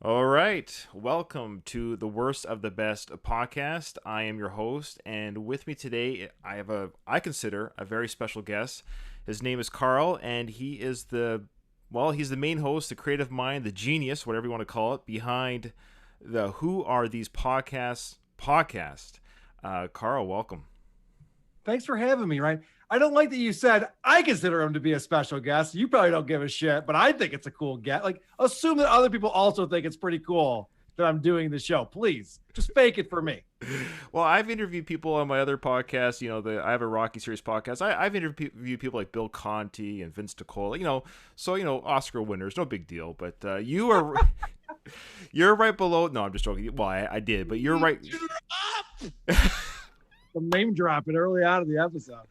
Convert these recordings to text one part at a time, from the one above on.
All right. Welcome to the Worst of the Best podcast. I am your host, and with me today, I consider a very special guest. His name is Carl, and he's the main host, the creative mind, the genius, whatever you want to call it, behind the Who Are These Podcasts podcast. Carl, welcome. Thanks for having me, Ryan. I don't like that you said I consider him to be a special guest. You probably don't give a shit, but I think it's a cool guest. Like, assume that other people also think it's pretty cool that I'm doing the show. Please, just fake it for me. Well, I've interviewed people on my other podcast. I have a Rocky Series podcast. I've interviewed people like Bill Conti and Vince DiCola. Oscar winners, no big deal. But you are you're right below. No, I'm just joking. Well, I did, but you're right. The name dropping early on in the episode.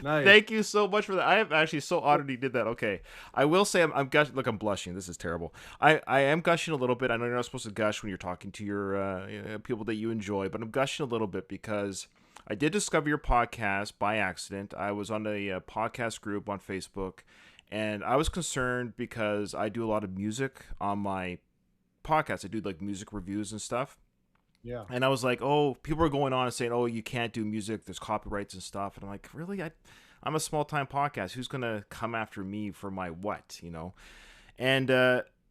Nice. Thank you so much for that. I am actually so honored you did that. Okay, I will say I'm gushing. Look, I'm blushing. This is terrible. I am gushing a little bit. I know you're not supposed to gush when you're talking to your people that you enjoy, but I'm gushing a little bit because I did discover your podcast by accident. I was on a podcast group on Facebook, and I was concerned because I do a lot of music on my podcast. I do like music reviews and stuff. Yeah. And I was like, oh, people are going on and saying, oh, you can't do music. There's copyrights and stuff. And I'm like, really? I'm a small time podcast. Who's going to come after me for my what, And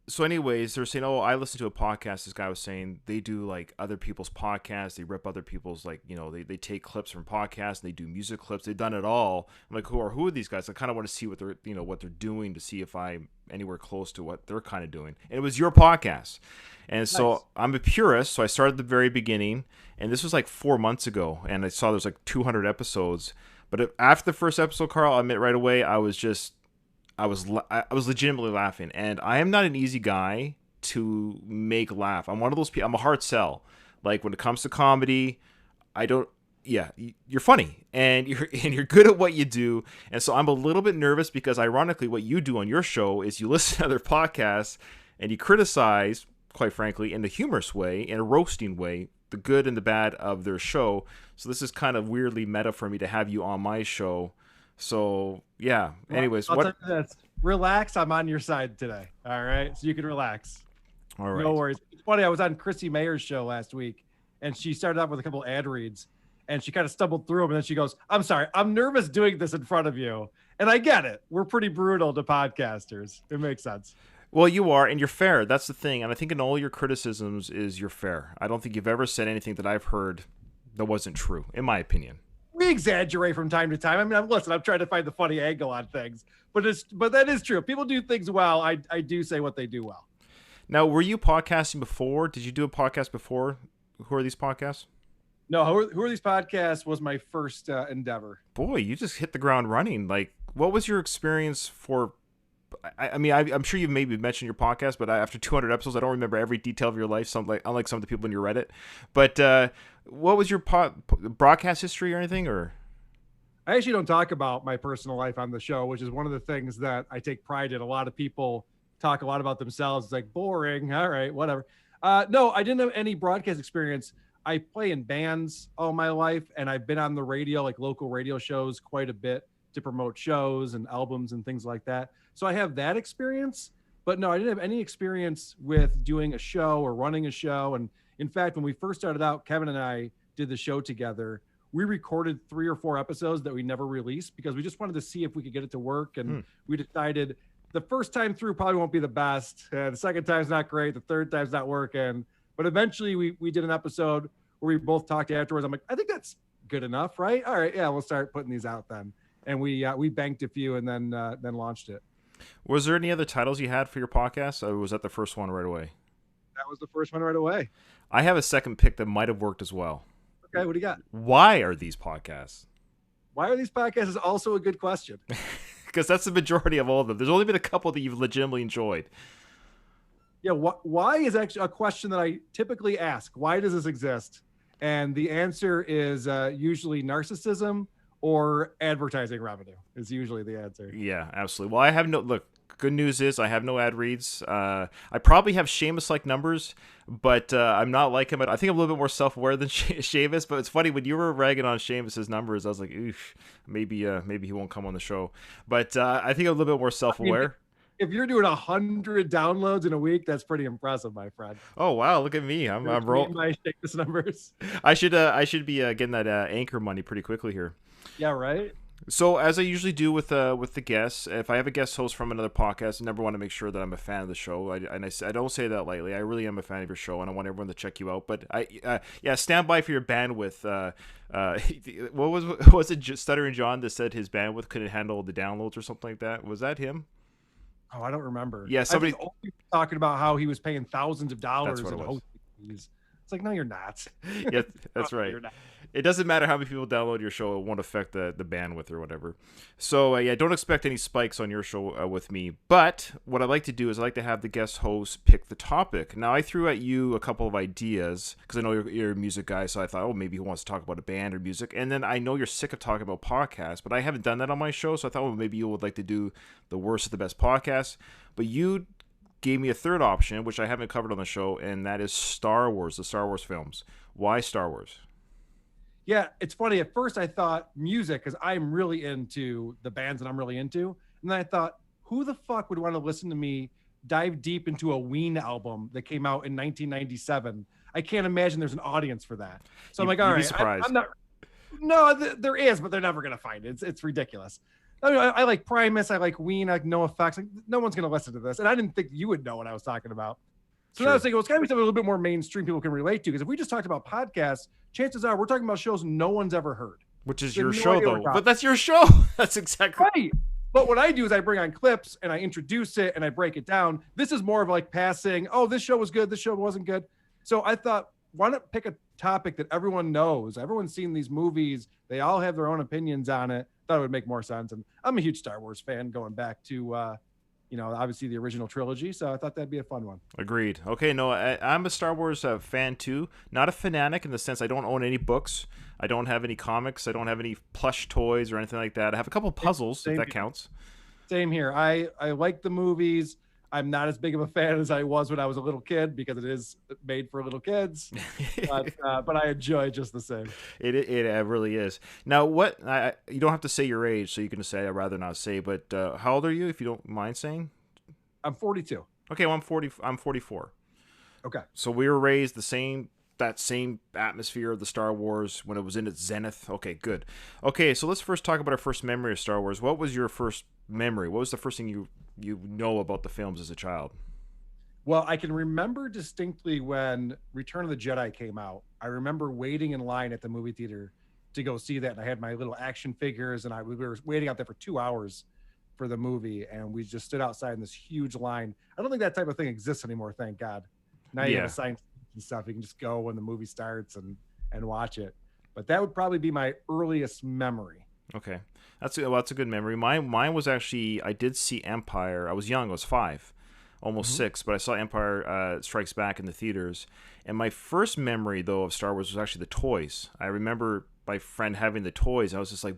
so, anyways, they're saying, oh, I listened to a podcast. This guy was saying they do like other people's podcasts. They rip other people's, like, they take clips from podcasts and they do music clips. They've done it all. I'm like, who are these guys? I kind of want to see what they're doing to see if I'm anywhere close to what they're kind of doing. And it was your podcast. And so Nice. I'm a purist, so I started at the very beginning, and this was like 4 months ago, and I saw there's like 200 episodes. But after the first episode, Carl, I admit right away, I was legitimately laughing, and I am not an easy guy to make laugh. I'm one of those people. I'm a hard sell. Like when it comes to comedy, I don't. Yeah, you're funny, and you're good at what you do, and so I'm a little bit nervous because ironically, what you do on your show is you listen to other podcasts and you criticize, quite frankly, in a humorous way, in a roasting way, the good and the bad of their show. So this is kind of weirdly meta for me to have you on my show. So yeah. Well, Anyways, I'll tell what? you this. Relax. I'm on your side today. All right. So you can relax. All No right. worries. It's funny. I was on Chrissy Mayer's show last week, and she started off with a couple ad reads, and she kind of stumbled through them. And then she goes, I'm sorry. I'm nervous doing this in front of you. And I get it. We're pretty brutal to podcasters. It makes sense. Well, you are, and you're fair. That's the thing. And I think in all your criticisms is you're fair. I don't think you've ever said anything that I've heard that wasn't true, in my opinion. We exaggerate from time to time. I mean, I'm trying to find the funny angle on things, but that is true. If people do things well, I do say what they do well. Now, were you podcasting before? Did you do a podcast before? Who are these podcasts? No, who are these podcasts was my first endeavor. Boy, you just hit the ground running. Like, what was your experience for? I'm sure you've maybe mentioned your podcast, but after 200 episodes, I don't remember every detail of your life. Unlike some of the people in your Reddit. But what was your broadcast history or anything? Or I actually don't talk about my personal life on the show, which is one of the things that I take pride in. A lot of people talk a lot about themselves. It's like boring. All right, whatever. No, I didn't have any broadcast experience. I play in bands all my life, and I've been on the radio, like local radio shows, quite a bit to promote shows and albums and things like that. So I have that experience, but no, I didn't have any experience with doing a show or running a show. And in fact, when we first started out, Kevin and I did the show together. We recorded 3 or 4 episodes that we never released because we just wanted to see if we could get it to work. And we decided the first time through probably won't be the best. The second time's not great. The third time's not working. But eventually we did an episode where we both talked afterwards. I'm like, I think that's good enough, right? All right, yeah, we'll start putting these out then. And we banked a few and then launched it. was there any other titles you had for your podcast? Or was that the first one right away? That was the first one right away. I have a second pick that might have worked as well. Okay, what do you got? Why are these podcasts? Why are these podcasts is also a good question. Because that's the majority of all of them. There's only been a couple that you've legitimately enjoyed. Yeah, why is actually a question that I typically ask. Why does this exist? And the answer is usually narcissism or advertising revenue is usually the answer. Yeah, absolutely. Well, I have no look. Good news is I have no ad reads. I probably have Seamus-like numbers, but I'm not like him. I think I'm a little bit more self-aware than Seamus. But it's funny when you were ragging on Seamus's numbers, I was like, oof, maybe he won't come on the show. But I think I'm a little bit more I mean, self-aware. if you're doing 100 downloads in a week, that's pretty impressive, my friend. Oh wow, look at me. I'm rolling. My shameless numbers. I should be getting that anchor money pretty quickly here. Yeah, right. So as I usually do with the guests, if I have a guest host from another podcast, I never want to make sure that I'm a fan of the show. I don't say that lightly. I really am a fan of your show, and I want everyone to check you out. But yeah, stand by for your bandwidth. What was it? Stuttering John that said his bandwidth couldn't handle the downloads or something like that. Was that him? Oh, I don't remember. Yeah, somebody talking about how he was paying thousands of dollars in hosting fees. It's like, no, you're not. Yeah, that's right. It doesn't matter how many people download your show; it won't affect the bandwidth or whatever. So yeah, don't expect any spikes on your show with me. But what I like to do is I like to have the guest host pick the topic. Now I threw at you a couple of ideas because I know you're a music guy, so I thought, oh, maybe he wants to talk about a band or music. And then I know you're sick of talking about podcasts, but I haven't done that on my show, so I thought, well, maybe you would like to do the worst of the best podcasts. But you gave me a third option, which I haven't covered on the show, and that is Star Wars, the Star Wars films. Why Star Wars? Yeah, it's funny. At first, I thought music because I'm really into the bands that I'm really into. And then I thought, who the fuck would want to listen to me dive deep into a Ween album that came out in 1997? I can't imagine there's an audience for that. So I'm like, all right, I'm not. No, there is, but they're never going to find it. It's ridiculous. I mean, I like Primus. I like Ween. I like NoFX. Like, no one's going to listen to this. And I didn't think you would know what I was talking about. So I was thinking, well, it's got to be something a little bit more mainstream people can relate to. Because if we just talked about podcasts, chances are we're talking about shows no one's ever heard. Which is your show, though. But that's your show. That's exactly right. But what I do is I bring on clips and I introduce it and I break it down. This is more of like passing, oh, this show was good, this show wasn't good. So I thought, why not pick a topic that everyone knows? Everyone's seen these movies. They all have their own opinions on it. Thought it would make more sense. And I'm a huge Star Wars fan going back to obviously the original trilogy. So I thought that'd be a fun one. Agreed. Okay, no, I'm a Star Wars fan too. Not a fanatic in the sense I don't own any books. I don't have any comics. I don't have any plush toys or anything like that. I have a couple puzzles, if that counts. Same here. I like the movies. I'm not as big of a fan as I was when I was a little kid because it is made for little kids, but I enjoy it just the same. It really is. Now, you don't have to say your age, so you can just say I'd rather not say. But how old are you, if you don't mind saying? I'm 42. Okay, well, I'm 44. Okay, so we were raised that same atmosphere of the Star Wars when it was in its zenith. Okay, good. Okay, so let's first talk about our first memory of Star Wars. What was your first memory? What was the first thing you know about the films as a child? Well, I can remember distinctly when Return of the Jedi came out. I remember waiting in line at the movie theater to go see that. And I had my little action figures and we were waiting out there for 2 hours for the movie. And we just stood outside in this huge line. I don't think that type of thing exists anymore. Thank God. Now you have assigned and stuff. You can just go when the movie starts and watch it. But that would probably be my earliest memory. Okay. That's a good memory. Mine was actually, I did see Empire. I was young. I was 5, almost 6, but I saw Empire Strikes Back in the theaters. And my first memory, though, of Star Wars was actually the toys. I remember my friend having the toys. I was just like,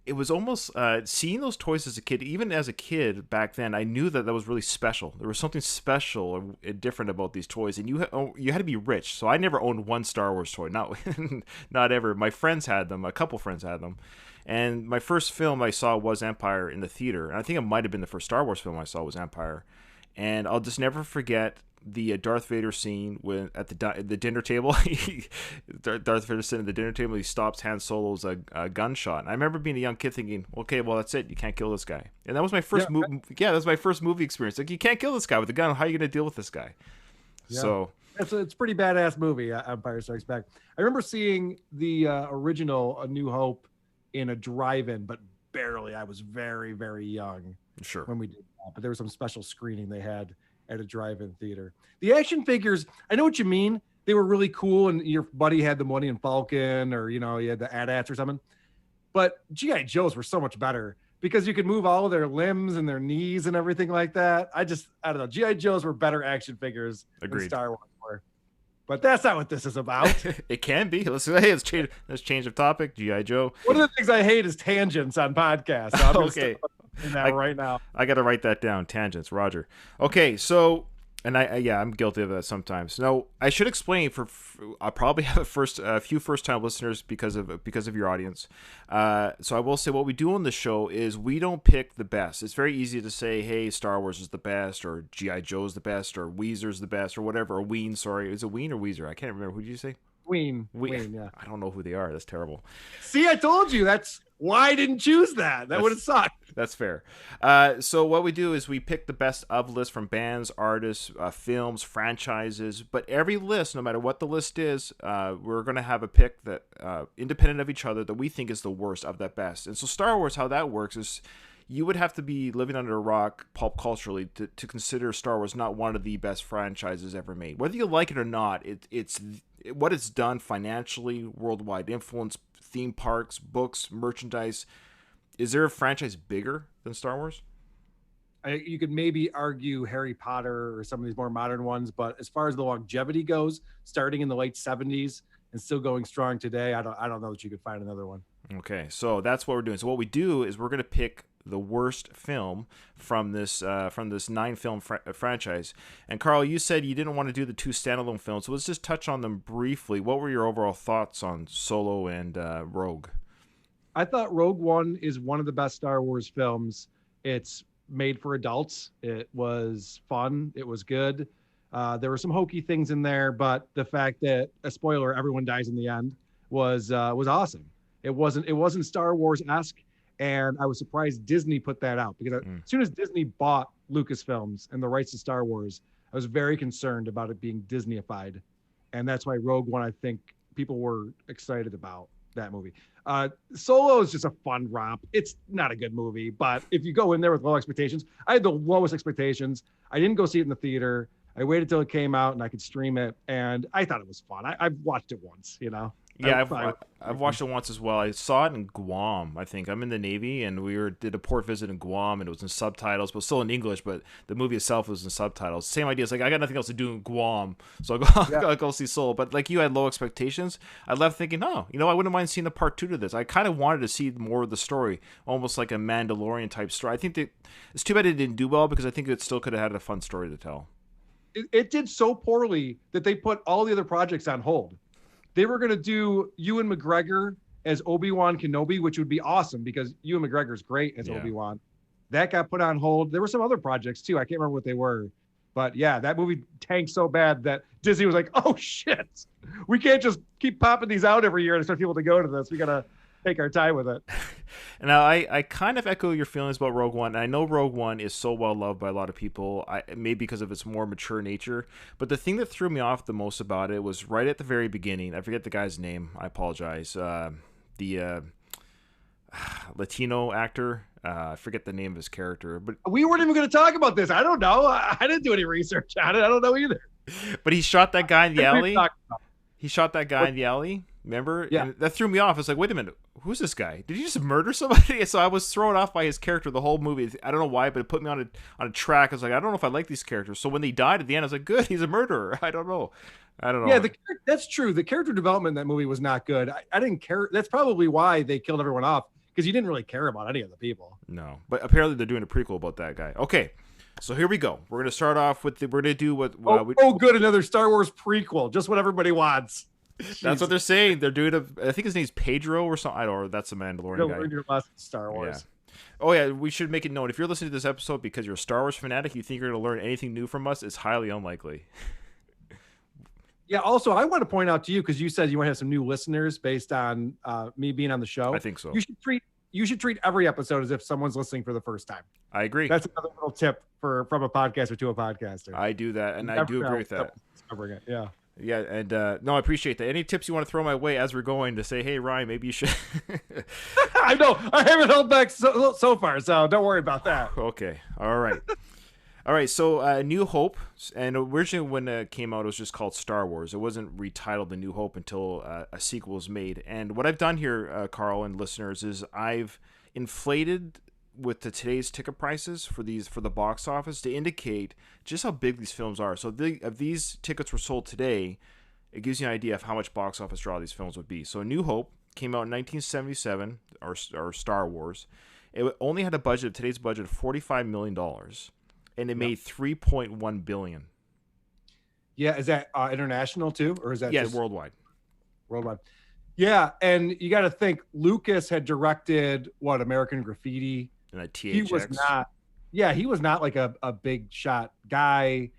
it was almost seeing those toys as a kid. Even as a kid back then, I knew that was really special. There was something special or different about these toys, and you had to be rich. So I never owned one Star Wars toy. Not ever. My friends had them. A couple friends had them. And my first film I saw was Empire in the theater. And I think it might have been the first Star Wars film I saw was Empire. And I'll just never forget the Darth Vader scene when at the dinner table. Darth Vader sitting at the dinner table. He stops Han Solo's gunshot. And I remember being a young kid thinking, okay, well, that's it. You can't kill this guy. And that was my first movie. Yeah, that was my first movie experience. Like, you can't kill this guy with a gun. How are you going to deal with this guy? Yeah. So it's a pretty badass movie, Empire Strikes Back. I remember seeing the original A New Hope in a drive-in, but barely. I was very, very young when we did that. But there was some special screening they had at a drive-in theater. The action figures, I know what you mean. They were really cool, and your buddy had the Millennium Falcon, or you had the AT-ATs or something. But G.I. Joes were so much better because you could move all of their limbs and their knees and everything like that. I don't know. G.I. Joes were better action figures than Star Wars were. But that's not what this is about. It can be. Let's change of topic. G.I. Joe. One of the things I hate is tangents on podcasts. So I'm okay. Right now. I got to write that down. Tangents, Roger. Okay, so And yeah, I'm guilty of that sometimes. No, I should explain I probably have a few first time listeners because of your audience. So I will say what we do on the show is we don't pick the best. It's very easy to say, hey, Star Wars is the best, or GI Joe's the best, or Weezer's the best, or whatever. Or Ween, sorry, is it Ween or Weezer? I can't remember. Who did you say? Ween, yeah. I don't know who they are. That's terrible. See, I told you. That's why I didn't choose that. That would have sucked. That's fair. So what we do is we pick the best of list from bands, artists, films, franchises. But every list, no matter what the list is, we're going to have a pick that independent of each other that we think is the worst of that best. And so Star Wars, how that works is you would have to be living under a rock pulp culturally to consider Star Wars not one of the best franchises ever made. Whether you like it or not, it's what it's done financially, worldwide influence, theme parks, books, merchandise. Is there a franchise bigger than Star Wars? You could maybe argue Harry Potter or some of these more modern ones, but as far as the longevity goes, starting in the late 70s and still going strong today, I don't know that you could find another one. Okay, so that's what we're doing. So what we do is we're going to pick the worst film from this 9-film franchise. And Carl, you said you didn't want to do the 2 standalone films, so let's just touch on them briefly. What were your overall thoughts on Solo and Rogue? I thought Rogue One is one of the best Star Wars films. It's made for adults. It was fun. It was good. There were some hokey things in there, but the fact that, a spoiler, everyone dies in the end was awesome. It wasn't Star Wars-esque, and I was surprised Disney put that out, because as soon as Disney bought Lucasfilms and the rights to Star Wars, I was very concerned about it being Disneyified, and that's why Rogue One, I think people were excited about that movie. Solo is just a fun romp. It's not a good movie, but if you go in there with low expectations, I had the lowest expectations. I didn't go see it in the theater. I waited till it came out and I could stream it, and I thought it was fun. I've watched it once, you know. Yeah, I've watched it once as well. I saw it in Guam, I think. I'm in the Navy, and we did a port visit in Guam, and it was in subtitles, but still in English, but the movie itself was in subtitles. Same idea. It's like, I got nothing else to do in Guam, so I'll go see Solo. But like you had low expectations. I left thinking, oh, I wouldn't mind seeing a part 2 to this. I kind of wanted to see more of the story, almost like a Mandalorian type story. I think that it's too bad it didn't do well, because I think it still could have had a fun story to tell. It did so poorly that they put all the other projects on hold. They were going to do Ewan McGregor as Obi-Wan Kenobi, which would be awesome because Ewan McGregor is great as Obi-Wan. That got put on hold. There were some other projects too. I can't remember what they were. But yeah, that movie tanked so bad that Disney was like, oh shit, we can't just keep popping these out every year and expect people to go to this. We got to take our time with it. Now, I kind of echo your feelings about Rogue One. I know Rogue One is so well loved by a lot of people, maybe because of its more mature nature. But the thing that threw me off the most about it was right at the very beginning. I forget the guy's name. I apologize. The Latino actor. I forget the name of his character. But we weren't even going to talk about this. I don't know. I didn't do any research on it. I don't know either. But he shot that guy in the alley. He shot that guy in the alley. Remember? Yeah. And that threw me off. It's like, wait a minute, who's this guy? Did he just murder somebody? So I was thrown off by his character the whole movie. I don't know why, but it put me on a track. I was like, I don't know if I like these characters. So when they died at the end, I was like, good, he's a murderer. I don't know. Yeah, that's true. The character development in that movie was not good. I didn't care. That's probably why they killed everyone off, because you didn't really care about any of the people. No, but apparently they're doing a prequel about that guy. Okay. So here we go. We're going to start off with we're going to do what... good, another Star Wars prequel. Just what everybody wants. That's what they're saying. They're doing I think his name's Pedro or something. I don't know. That's a Mandalorian guy. Learn your lesson, Star Wars. Yeah. Oh yeah, we should make it known. If you're listening to this episode because you're a Star Wars fanatic, you think you're going to learn anything new from us, it's highly unlikely. Yeah. Also, I want to point out to you, because you said you want to have some new listeners based on me being on the show. I think so. You should treat every episode as if someone's listening for the first time. I agree. That's another little tip from a podcaster to a podcaster. I do that, and I do agree with that. Yeah. Yeah, and no, I appreciate that. Any tips you want to throw my way as we're going to say, hey, Ryan, maybe you should... I know. I haven't held back so far, so don't worry about that. Okay. All right. All right, so New Hope, and originally when it came out, it was just called Star Wars. It wasn't retitled The New Hope until a sequel was made. And what I've done here, Carl and listeners, is I've inflated with today's ticket prices for the box office to indicate just how big these films are. So if these tickets were sold today, it gives you an idea of how much box office draw these films would be. So New Hope came out in 1977, or Star Wars. It only had a budget of today's budget of $45 million, and it made $3.1 billion. Yeah, is that international too, or is that Yeah, just worldwide. worldwide? Yeah, and you got to think Lucas had directed what American Graffiti. And that He was THX. not, yeah, he was not like a big shot guy.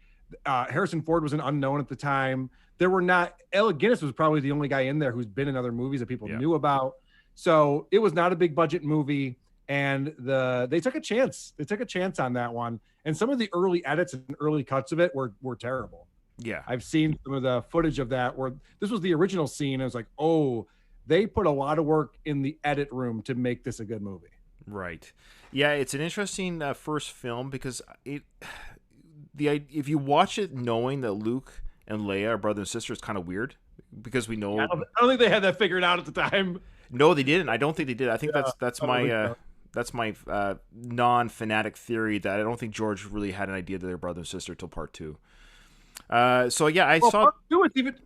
Harrison Ford was an unknown at the time. There were not, Alec Guinness was probably the only guy in there who's been in other movies that people Yeah. knew about. So it was not a big budget movie. And they took a chance. They took a chance on that one. And some of the early edits and early cuts of it were terrible. Yeah. I've seen some of the footage of that where this was the original scene. I was like, oh, they put a lot of work in the edit room to make this a good movie. Right. Yeah, it's an interesting first film because if you watch it knowing that Luke and Leia are brother and sister, it's kind of weird because we know. I don't think they had that figured out at the time. No, they didn't. I don't think they did. I think that's my non-fanatic theory that I don't think George really had an idea that they're brother and sister till part 2. So yeah, I saw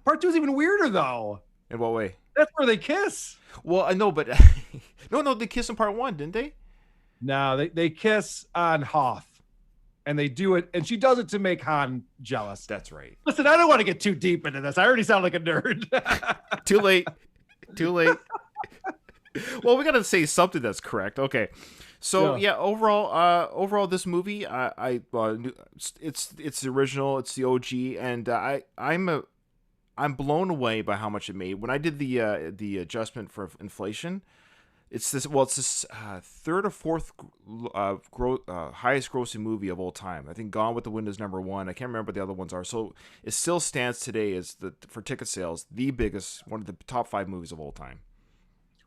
part two is even weirder though. In what way? That's where they kiss. Well, I know, but no, they kissed in part 1, didn't they? No, they kiss on Hoth, and they do it, and she does it to make Han jealous. That's right. Listen, I don't want to get too deep into this. I already sound like a nerd. Too late. Well, we got to say something that's correct. Okay. So yeah, overall, this movie, it's the original, it's the OG, and I'm blown away by how much it made. When I did the adjustment for inflation, it's this third or fourth highest grossing movie of all time. I think Gone with the Wind is number 1. I can't remember what the other ones are. So it still stands today as for ticket sales, the biggest, one of the top 5 movies of all time.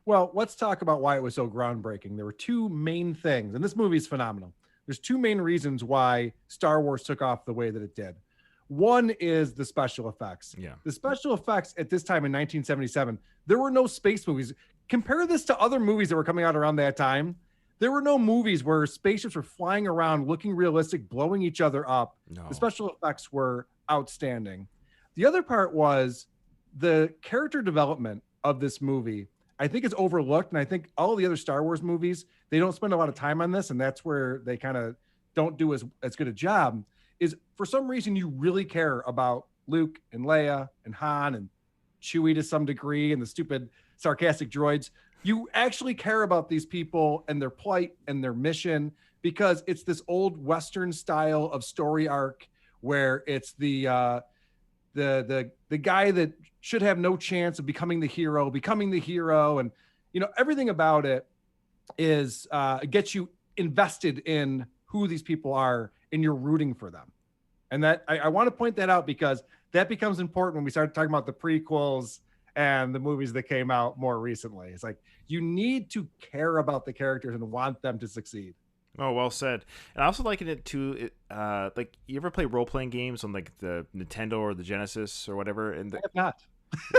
Well, let's talk about why it was so groundbreaking. There were 2 main things, and this movie is phenomenal. There's 2 main reasons why Star Wars took off the way that it did. One is the special effects. Yeah. The special effects at this time in 1977, there were no space movies. Compare this to other movies that were coming out around that time. There were no movies where spaceships were flying around, looking realistic, blowing each other up. No. The special effects were outstanding. The other part was the character development of this movie. I think it's overlooked, and I think all the other Star Wars movies, they don't spend a lot of time on this, and that's where they kind of don't do as good a job, is for some reason you really care about Luke and Leia and Han and Chewie to some degree and the stupid sarcastic droids. You actually care about these people and their plight and their mission because it's this old Western style of story arc where it's the guy that should have no chance of becoming the hero, and everything about it is gets you invested in who these people are and you're rooting for them. And that I want to point that out because that becomes important when we start talking about the prequels and the movies that came out more recently. It's like you need to care about the characters and want them to succeed. Oh, well said. And I also liken it to like, you ever play role-playing games on like the Nintendo or the Genesis or whatever? And I have not.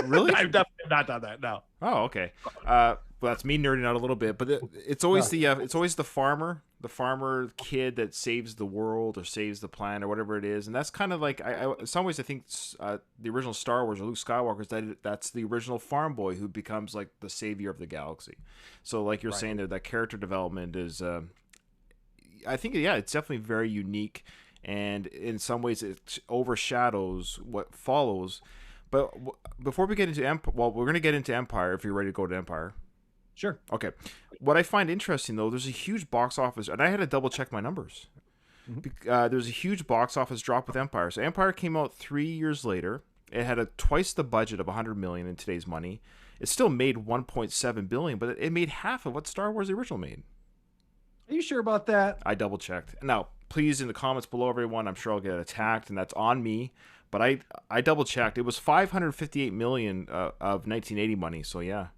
Really? I've definitely not done that. No. Oh, okay. Well, that's me nerding out a little bit, but it's always the farmer kid that saves the world or saves the planet or whatever it is, and that's kind of like in some ways I think the original Star Wars or Luke Skywalker's that's the original farm boy who becomes like the savior of the galaxy. So like you're saying there, that character development is, I think it's definitely very unique, and in some ways it overshadows what follows. But before we get into we're going to get into Empire if you're ready to go to Empire. Sure. Okay. What I find interesting, though, there's a huge box office, and I had to double check my numbers. Mm-hmm. There's a huge box office drop with Empire. So Empire came out 3 years later. It had twice the budget of $100 million in today's money. It still made $1.7 billion, but it made half of what Star Wars the original made. Are you sure about that? I double checked. Now, please, in the comments below, everyone, I'm sure I'll get attacked, and that's on me. But I double checked. It was $558 million of 1980 money. So yeah.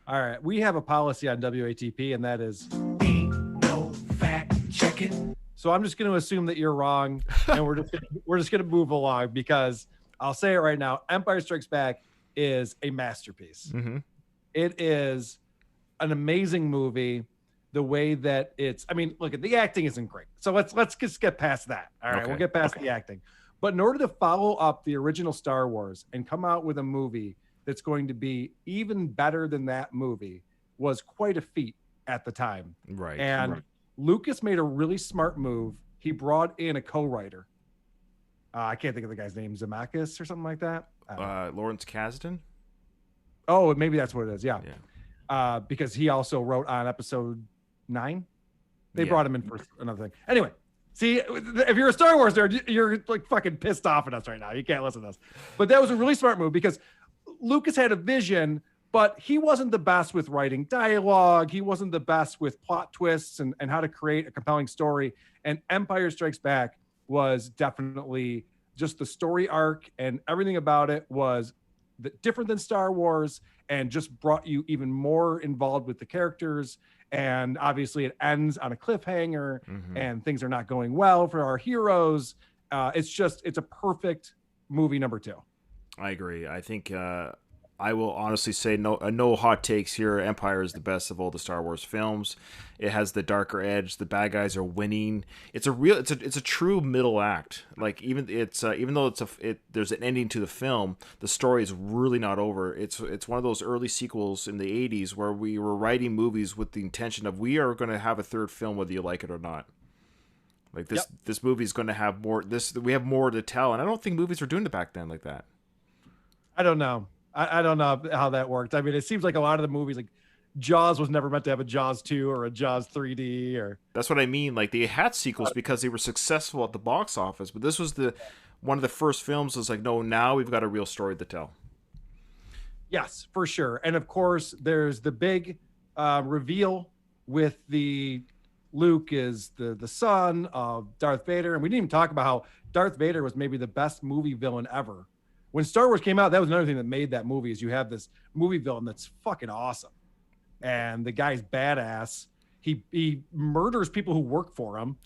All right, we have a policy on WATP, and that is ain't no fact checking. So I'm just going to assume that you're wrong, and we're just going to move along because I'll say it right now: Empire Strikes Back is a masterpiece. Mm-hmm. It is an amazing movie. The way that look, the acting isn't great, so let's just get past that. All right, We'll get past the acting. But in order to follow up the original Star Wars and come out with a movie that's going to be even better than that movie was quite a feat at the time. Right. And Lucas made a really smart move. He brought in a co-writer. I can't think of the guy's name, Zemeckis or something like that. Lawrence Kasdan. Oh, maybe that's what it is. Yeah. Yeah. Because he also wrote on episode 9. They Yeah. brought him in for another thing. Anyway, see, if you're a Star Wars nerd, you're like fucking pissed off at us right now. You can't listen to us. But that was a really smart move because Lucas had a vision, but he wasn't the best with writing dialogue. He wasn't the best with plot twists and how to create a compelling story. And Empire Strikes Back was definitely just the story arc, and everything about it was different than Star Wars and just brought you even more involved with the characters. And obviously it ends on a cliffhanger and things are not going well for our heroes. It's a perfect movie number 2. I agree. I think I will honestly say no hot takes here. Empire is the best of all the Star Wars films. It has the darker edge. The bad guys are winning. It's a true middle act. Like even though there's an ending to the film, the story is really not over. It's one of those early sequels in the 80s where we were writing movies with the intention of we are going to have a third film whether you like it or not. Like this movie is going to have more. We have more to tell, and I don't think movies were doing it back then like that. I don't know. I don't know how that worked. I mean, it seems like a lot of the movies, like Jaws was never meant to have a Jaws 2 or a Jaws 3D or. That's what I mean. Like they had sequels because they were successful at the box office, but this was one of the first films was like, no, now we've got a real story to tell. Yes, for sure. And of course, there's the big reveal with the Luke is the son of Darth Vader. And we didn't even talk about how Darth Vader was maybe the best movie villain ever. When Star Wars came out, that was another thing that made that movie is you have this movie villain that's fucking awesome. And the guy's badass. He murders people who work for him.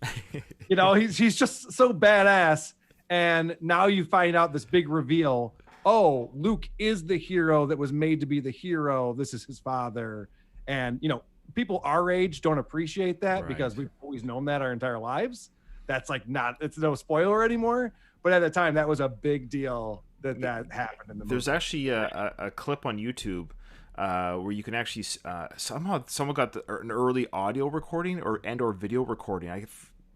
He's just so badass. And now you find out this big reveal. Oh, Luke is the hero that was made to be the hero. This is his father. And, people our age don't appreciate that because we've always known that our entire lives. That's like it's no spoiler anymore. But at the time, that was a big deal that happened in the movie. There's actually a clip on YouTube where you can actually somehow someone got an early audio recording or video recording.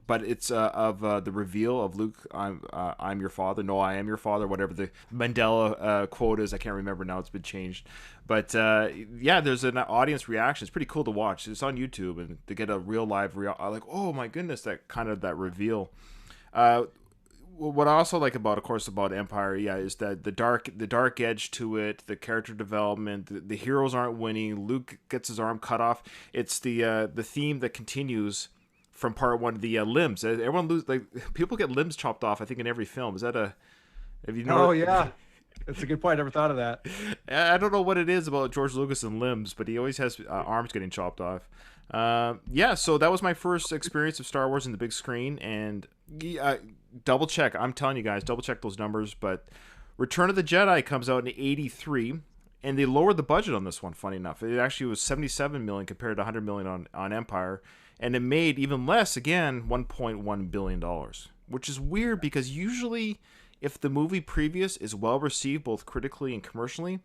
But it's of the reveal of Luke. I'm your father. No, I am your father. Whatever the Mandela quote is, I can't remember now. It's been changed. But there's an audience reaction. It's pretty cool to watch. It's on YouTube and to get a real live like, oh my goodness, that reveal. What I also like about Empire, is that the dark edge to it, the character development, the heroes aren't winning. Luke gets his arm cut off. It's the theme that continues from part 1. The limbs, everyone people get limbs chopped off. I think in every film. Is that have you know? Oh yeah, that's a good point. I never thought of that. I don't know what it is about George Lucas and limbs, but he always has arms getting chopped off. So that was my first experience of Star Wars in the big screen, and double check. I'm telling you guys, double check those numbers. But Return of the Jedi comes out in '83, and they lowered the budget on this one. Funny enough, it actually was $77 million compared to $100 million on Empire, and it made even less again, $1.1 billion, which is weird because usually, if the movie previous is well received both critically and commercially,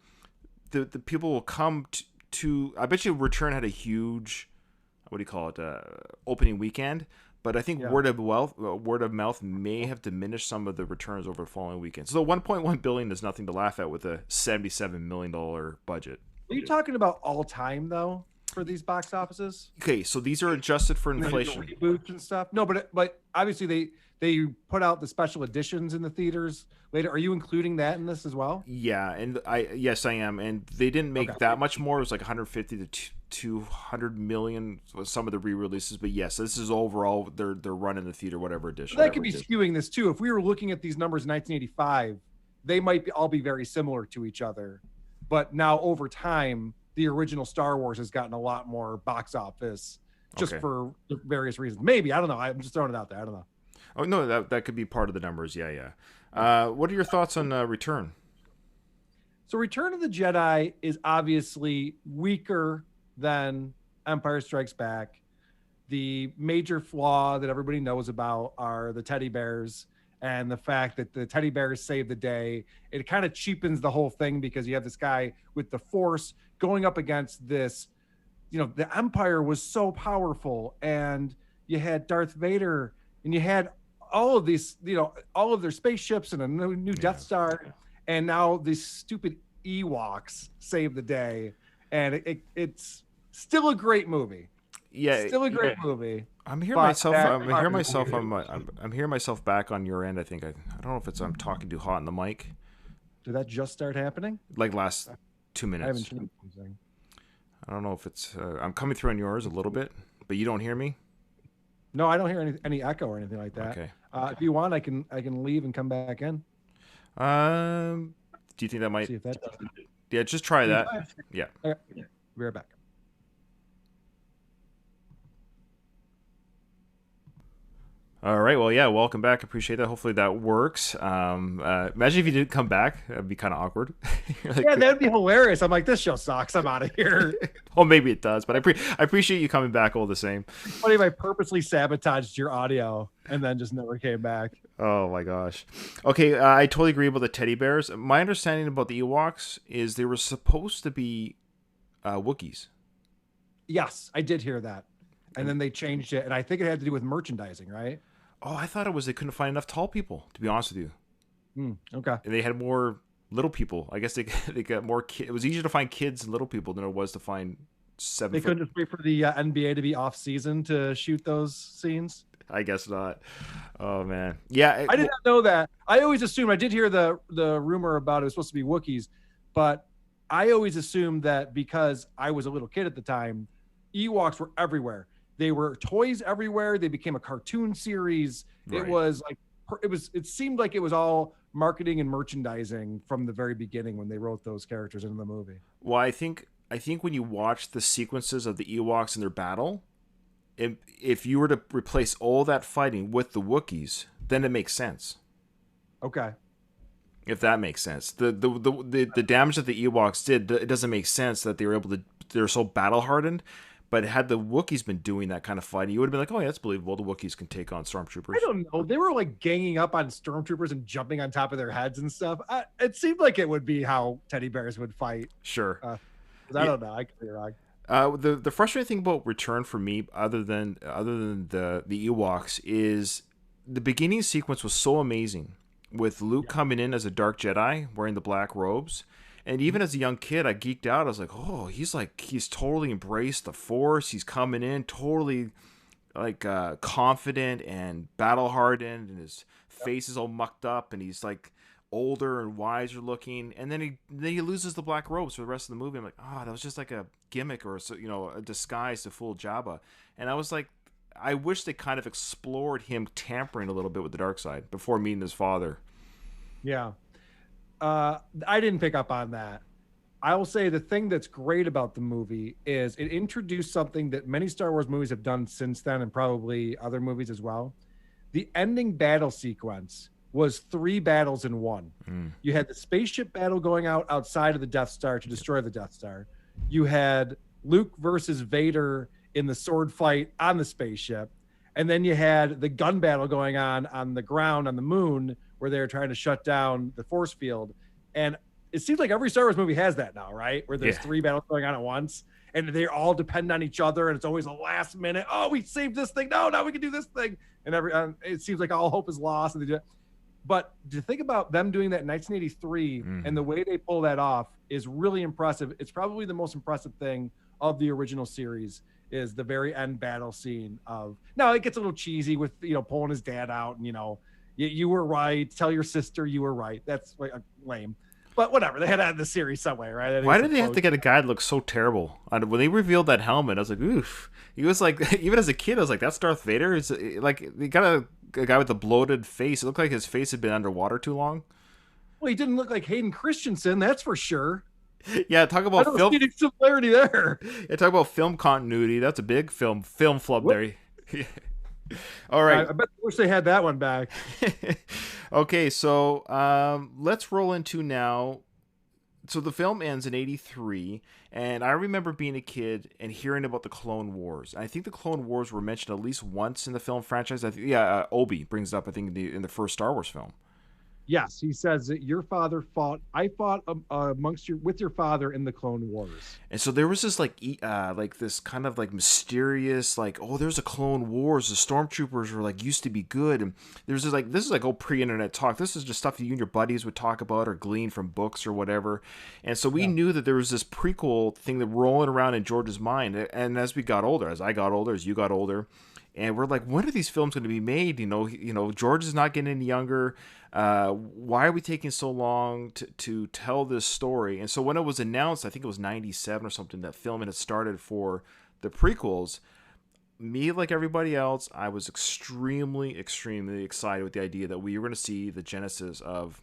the people will come to. I bet you Return had a huge, what do you call it, opening weekend. But I think word of mouth may have diminished some of the returns over the following weekend. So the $1.1 billion is nothing to laugh at with a $77 million budget. Are you talking about all time though for these box offices? Okay, so these are adjusted for inflation. Reboots and stuff. No, but obviously they put out the special editions in the theaters later. Are you including that in this as well? Yeah, and yes I am. And they didn't make that much more. It was like 150 to 200 million some of the re-releases, but yes, this is overall they're running the theater whatever edition. That could be skewing this too. If we were looking at these numbers in 1985, they might all be very similar to each other. But now over time, the original Star Wars has gotten a lot more box office just for various reasons. Maybe, I don't know. I'm just throwing it out there. I don't know. Oh no, that could be part of the numbers. Yeah. What are your thoughts on Return? So Return of the Jedi is obviously weaker than Empire Strikes Back. The major flaw that everybody knows about are the teddy bears and the fact that the teddy bears save the day. It kind of cheapens the whole thing because you have this guy with the Force going up against this, the Empire was so powerful, and you had Darth Vader and you had all of these, all of their spaceships and a new Death Star, and now these stupid Ewoks save the day, and it's still a great movie. Yeah, Still a great movie. I'm hearing myself. I'm hearing myself back on your end. I think I don't know if it's I'm talking too hot in the mic. Did that just start happening? Like last 2 minutes. I haven't changed anything. I don't know if it's. I'm coming through on yours a little bit, but you don't hear me. No, I don't hear any echo or anything like that. Okay. If you want, I can leave and come back in. Do you think that might? See if that does. Yeah, just try that. Yeah. Okay. Be right back. All right. Well, yeah. Welcome back. Appreciate that. Hopefully that works. Imagine if you didn't come back. That'd be kind of awkward. Like, yeah, that'd be hilarious. I'm like, this show sucks. I'm out of here. Well, maybe it does, but I appreciate you coming back all the same. Funny if I purposely sabotaged your audio and then just never came back. Oh my gosh. Okay, I totally agree about the teddy bears. My understanding about the Ewoks is they were supposed to be Wookiees. Yes, I did hear that. And then they changed it, and I think it had to do with merchandising, right? Oh, I thought it was they couldn't find enough tall people, to be honest with you. Okay. And they had more little people. I guess they got more kids. It was easier to find kids and little people than it was to find 7 They couldn't just wait for the NBA to be off season to shoot those scenes? I guess not. Oh, man. Yeah. I did not know that. I always assumed, I did hear the rumor about it was supposed to be Wookiees, but I always assumed that because I was a little kid at the time, Ewoks were everywhere. They were toys everywhere. They became a cartoon series. Right. It was like, it seemed like it was all marketing and merchandising from the very beginning when they wrote those characters into the movie. Well, I think when you watch the sequences of the Ewoks in their battle, if you were to replace all that fighting with the Wookiees, then it makes sense. Okay. If that makes sense. The damage that the Ewoks did, it doesn't make sense that they were able to, they're so battle hardened. But had the Wookiees been doing that kind of fighting, you would have been like, oh, yeah, that's believable. The Wookiees can take on stormtroopers. I don't know. They were like ganging up on stormtroopers and jumping on top of their heads and stuff. It seemed like it would be how teddy bears would fight. Sure. I don't know. I could be wrong. The frustrating thing about Return for me, other than the Ewoks, is the beginning sequence was so amazing with Luke coming in as a dark Jedi wearing the black robes. And even as a young kid, I geeked out. I was like, oh, he's totally embraced the Force. He's coming in totally like confident and battle hardened, and his face is all mucked up, and he's like older and wiser looking. And then he loses the black robes for the rest of the movie. I'm like, oh, that was just like a gimmick or a disguise to fool Jabba. And I was like, I wish they kind of explored him tampering a little bit with the dark side before meeting his father. Yeah. I didn't pick up on that. I will say the thing that's great about the movie is it introduced something that many Star Wars movies have done since then, and probably other movies as well. The ending battle sequence was 3 battles in one. You had the spaceship battle going outside of the Death Star to destroy the Death Star. You had Luke versus Vader in the sword fight on the spaceship. And then you had the gun battle going on the ground on the moon, where they're trying to shut down the force field. And it seems like every Star Wars movie has that now, right? Where there's 3 battles going on at once, and they all depend on each other, and it's always a last minute, oh, we saved this thing. No, now we can do this thing. And it seems like all hope is lost. And they do it. But to think about them doing that in 1983 and the way they pull that off is really impressive. It's probably the most impressive thing of the original series is the very end battle scene of, now it gets a little cheesy with, pulling his dad out and, you were right. Tell your sister you were right. That's like lame, but whatever. They had to add the series somewhere, right? Why did they have to get a guy that looks so terrible? When they revealed that helmet, I was like, oof. He was like, even as a kid, I was like, that's Darth Vader. It's like they got a guy with a bloated face. It looked like his face had been underwater too long. Well, he didn't look like Hayden Christensen, that's for sure. Yeah, talk about film. I don't see any similarity there. Yeah, talk about film continuity. That's a big film flub there. All right. I bet I wish they had that one back. Okay, so let's roll into now. So the film ends in 83, and I remember being a kid and hearing about the Clone Wars. I think the Clone Wars were mentioned at least once in the film franchise. I think, Obi brings it up, I think, in the first Star Wars film. Yes, he says that your father fought. I fought amongst your with your father in the Clone Wars. And so there was this like this kind of like mysterious like, oh, there's a Clone Wars. The stormtroopers were like used to be good, and there's this is like old pre-internet talk. This is just stuff that you and your buddies would talk about or glean from books or whatever. And so we knew that there was this prequel thing that rolling around in George's mind. And as we got older, as I got older, as you got older, and we're like, when are these films going to be made? George is not getting any younger. Why are we taking so long to tell this story? And so when it was announced, I think it was 97 or something, that filming had started for the prequels. Me, like everybody else, I was extremely, extremely excited with the idea that we were going to see the genesis of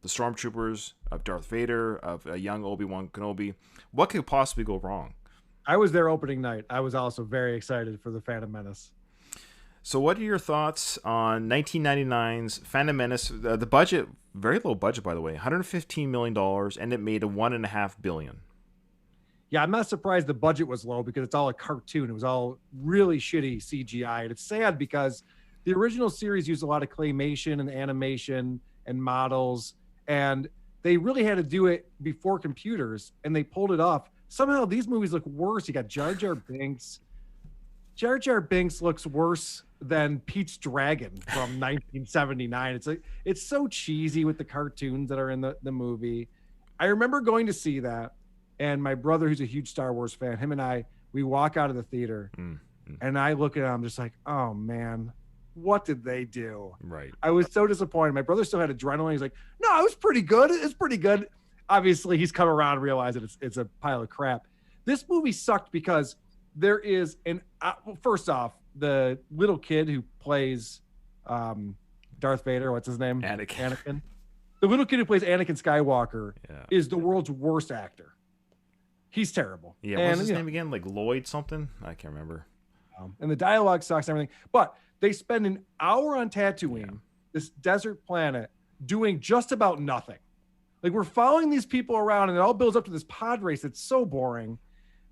the Stormtroopers, of Darth Vader, of a young Obi-Wan Kenobi. What could possibly go wrong? I was there opening night. I was also very excited for the Phantom Menace. So, what are your thoughts on 1999's Phantom Menace? The budget, very low budget, by the way, $115 million, and it made a $1.5 billion. Yeah, I'm not surprised the budget was low because it's all a cartoon. It was all really shitty CGI. And it's sad because the original series used a lot of claymation and animation and models, and they really had to do it before computers, and they pulled it off. Somehow these movies look worse. You got Jar Jar Binks. Jar Jar Binks looks worse than Pete's Dragon from 1979. It's like it's so cheesy with the cartoons that are in the movie. I remember going to see that, and my brother, who's a huge Star Wars fan, him and I, we walk out of the theater, and I look at him just like, oh man, what did they do? Right. I was so disappointed. My brother still had adrenaline. He's like, no, it was pretty good. It's pretty good. Obviously, he's come around and realized that it's a pile of crap. This movie sucked because there is well, first off, the little kid who plays Darth Vader, what's his name? Anakin. The little kid who plays Anakin Skywalker is the world's worst actor. He's terrible. Yeah, what's his name again? Like Lloyd something? I can't remember. And the dialogue sucks and everything. But they spend an hour on Tatooine, this desert planet, doing just about nothing. Like, we're following these people around, and it all builds up to this pod race that's so boring.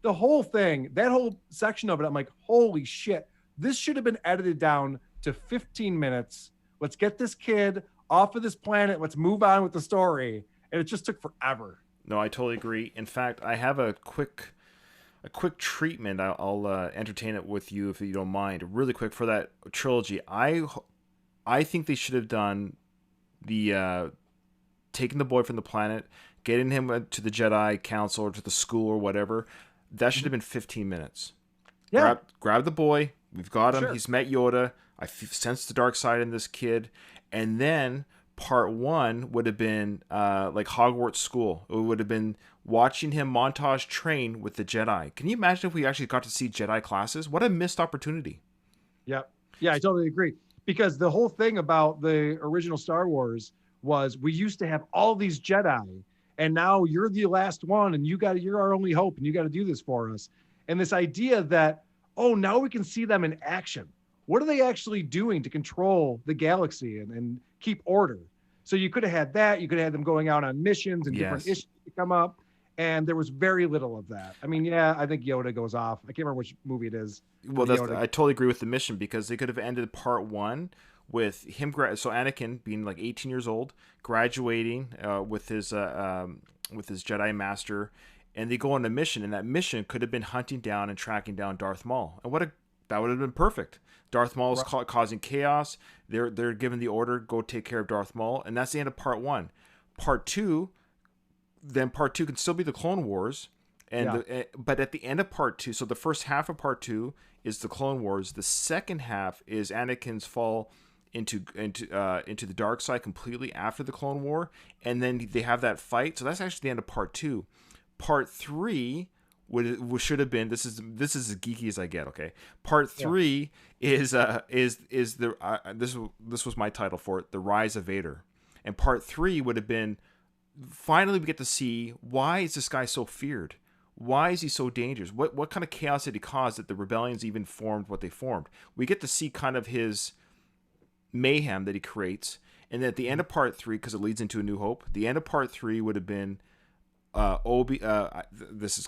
The whole thing, that whole section of it, I'm like, holy shit. This should have been edited down to 15 minutes. Let's get this kid off of this planet. Let's move on with the story. And it just took forever. No, I totally agree. In fact, I have a quick treatment. I'll entertain it with you if you don't mind. Really quick for that trilogy. I think they should have done the taking the boy from the planet, getting him to the Jedi Council or to the school or whatever. That should have been 15 minutes. Yeah. Grab the boy. We've got him. Sure. He's met Yoda. I sense the dark side in this kid. And then part one would have been like Hogwarts School. It would have been watching him montage train with the Jedi. Can you imagine if we actually got to see Jedi classes? What a missed opportunity. Yep. Yeah, I totally agree. Because the whole thing about the original Star Wars was we used to have all these Jedi, and now you're the last one, and you're our only hope, and you got to do this for us. And this idea that, oh, now we can see them in action. What are they actually doing to control the galaxy and keep order? So you could have had that. You could have had them going out on missions and different issues to come up. And there was very little of that. I mean, yeah, I think Yoda goes off. I can't remember which movie it is. Well, I totally agree with the mission, because they could have ended part one with him. So Anakin being like 18 years old, graduating with his Jedi master, and they go on a mission. And that mission could have been hunting down and tracking down Darth Maul. And that would have been perfect. Darth Maul is causing chaos. They're given the order, go take care of Darth Maul, and that's the end of part one. Part two can still be the Clone Wars, but at the end of part two, so the first half of part two is the Clone Wars. The second half is Anakin's fall into the dark side completely after the Clone War, and then they have that fight. So that's actually the end of part two. Part three should have been, this is as geeky as I get. Okay, part three is this was my title for it, The Rise of Vader, and part three would have been, finally we get to see, why is this guy so feared? Why is he so dangerous? What kind of chaos did he cause that the rebellions even formed what they formed? We get to see kind of his mayhem that he creates, and then at the end of part three, because it leads into A New Hope, the end of part three would have been this is,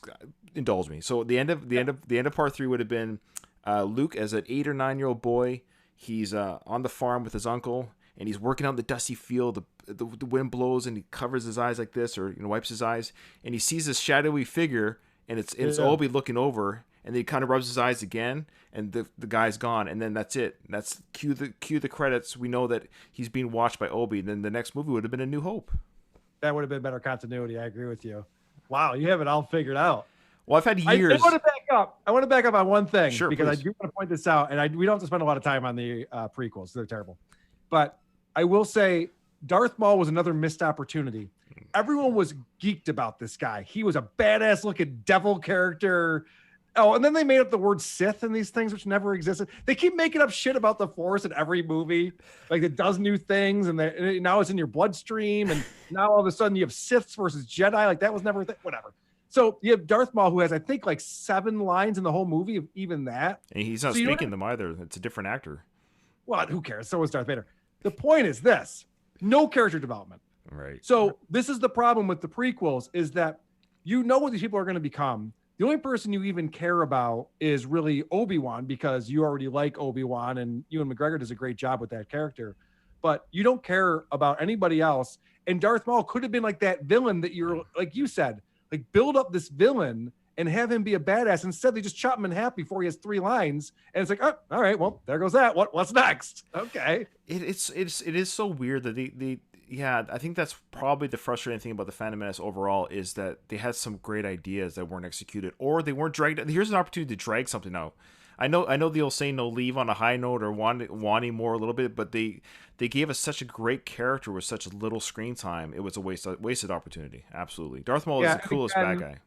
indulge me. So the end of part three would have been Luke as an 8 or 9 year old boy. He's on the farm with his uncle, and he's working out in the dusty field. the wind blows and he covers his eyes like this, or wipes his eyes, and he sees this shadowy figure, and it's Obi looking over, and then he kind of rubs his eyes again, and the guy's gone, and then that's it. That's cue the credits. We know that he's being watched by Obi. And then the next movie would have been A New Hope. That would have been better continuity. I agree with you. Wow, you have it all figured out. Well, I've had years. I want to back up on one thing, sure, because please. I do want to point this out, and we don't have to spend a lot of time on the prequels. They're terrible. But I will say Darth Maul was another missed opportunity. Everyone was geeked about this guy. He was a badass looking devil character. Oh, and then they made up the word Sith in these things, which never existed. They keep making up shit about the Force in every movie. Like, it does new things, and now it's in your bloodstream, and now all of a sudden you have Siths versus Jedi. Like, that was never a thing. Whatever. So you have Darth Maul, who has, I think, like 7 lines in the whole movie, of even that. And he's not speaking them either. It's a different actor. Well, who cares? So is Darth Vader. The point is this: no character development. Right. So this is the problem with the prequels, is that you know what these people are going to become. The only person you even care about is really Obi-Wan, because you already like Obi-Wan, and Ewan McGregor does a great job with that character. But you don't care about anybody else. And Darth Maul could have been like that villain that you're, like you said, like, build up this villain and have him be a badass. Instead, they just chop him in half before he has 3 lines. And it's like, oh, all right, well, there goes that. What's next? Okay. It is so weird that yeah, I think that's probably the frustrating thing about the Phantom Menace overall, is that they had some great ideas that weren't executed, or they weren't dragged. Here's an opportunity to drag something out. I know they'll say no, leave on a high note, or wanting more a little bit, but they gave us such a great character with such little screen time. It was a wasted opportunity. Absolutely. Darth Maul is the coolest bad guy.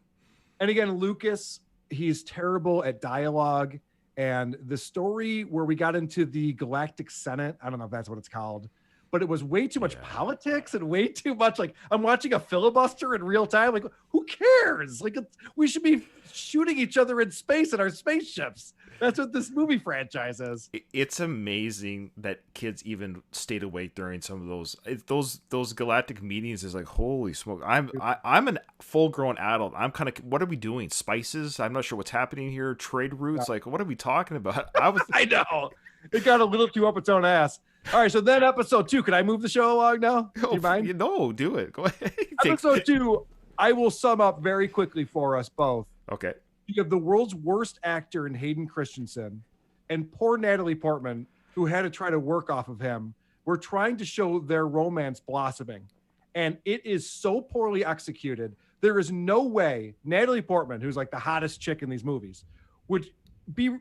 And again, Lucas, he's terrible at dialogue, and the story where we got into the Galactic Senate, I don't know if that's what it's called, but it was way too much politics and way too much, like, I'm watching a filibuster in real time. Like, who cares? Like, we should be shooting each other in space in our spaceships. That's what this movie franchise is. It's amazing that kids even stayed awake during some of those galactic meetings. Is like, holy smoke! I'm a full grown adult. I'm kind of, what are we doing? Spices? I'm not sure what's happening here. Trade routes? Like, what are we talking about? I know. It got a little too up its own ass. All right, so then episode 2. Can I move the show along now? Do you mind? No, do it. Go ahead. Episode 2, I will sum up very quickly for us both. Okay. You have the world's worst actor in Hayden Christensen, and poor Natalie Portman, who had to try to work off of him. We're trying to show their romance blossoming, and it is so poorly executed. There is no way Natalie Portman, who's like the hottest chick in these movies, would be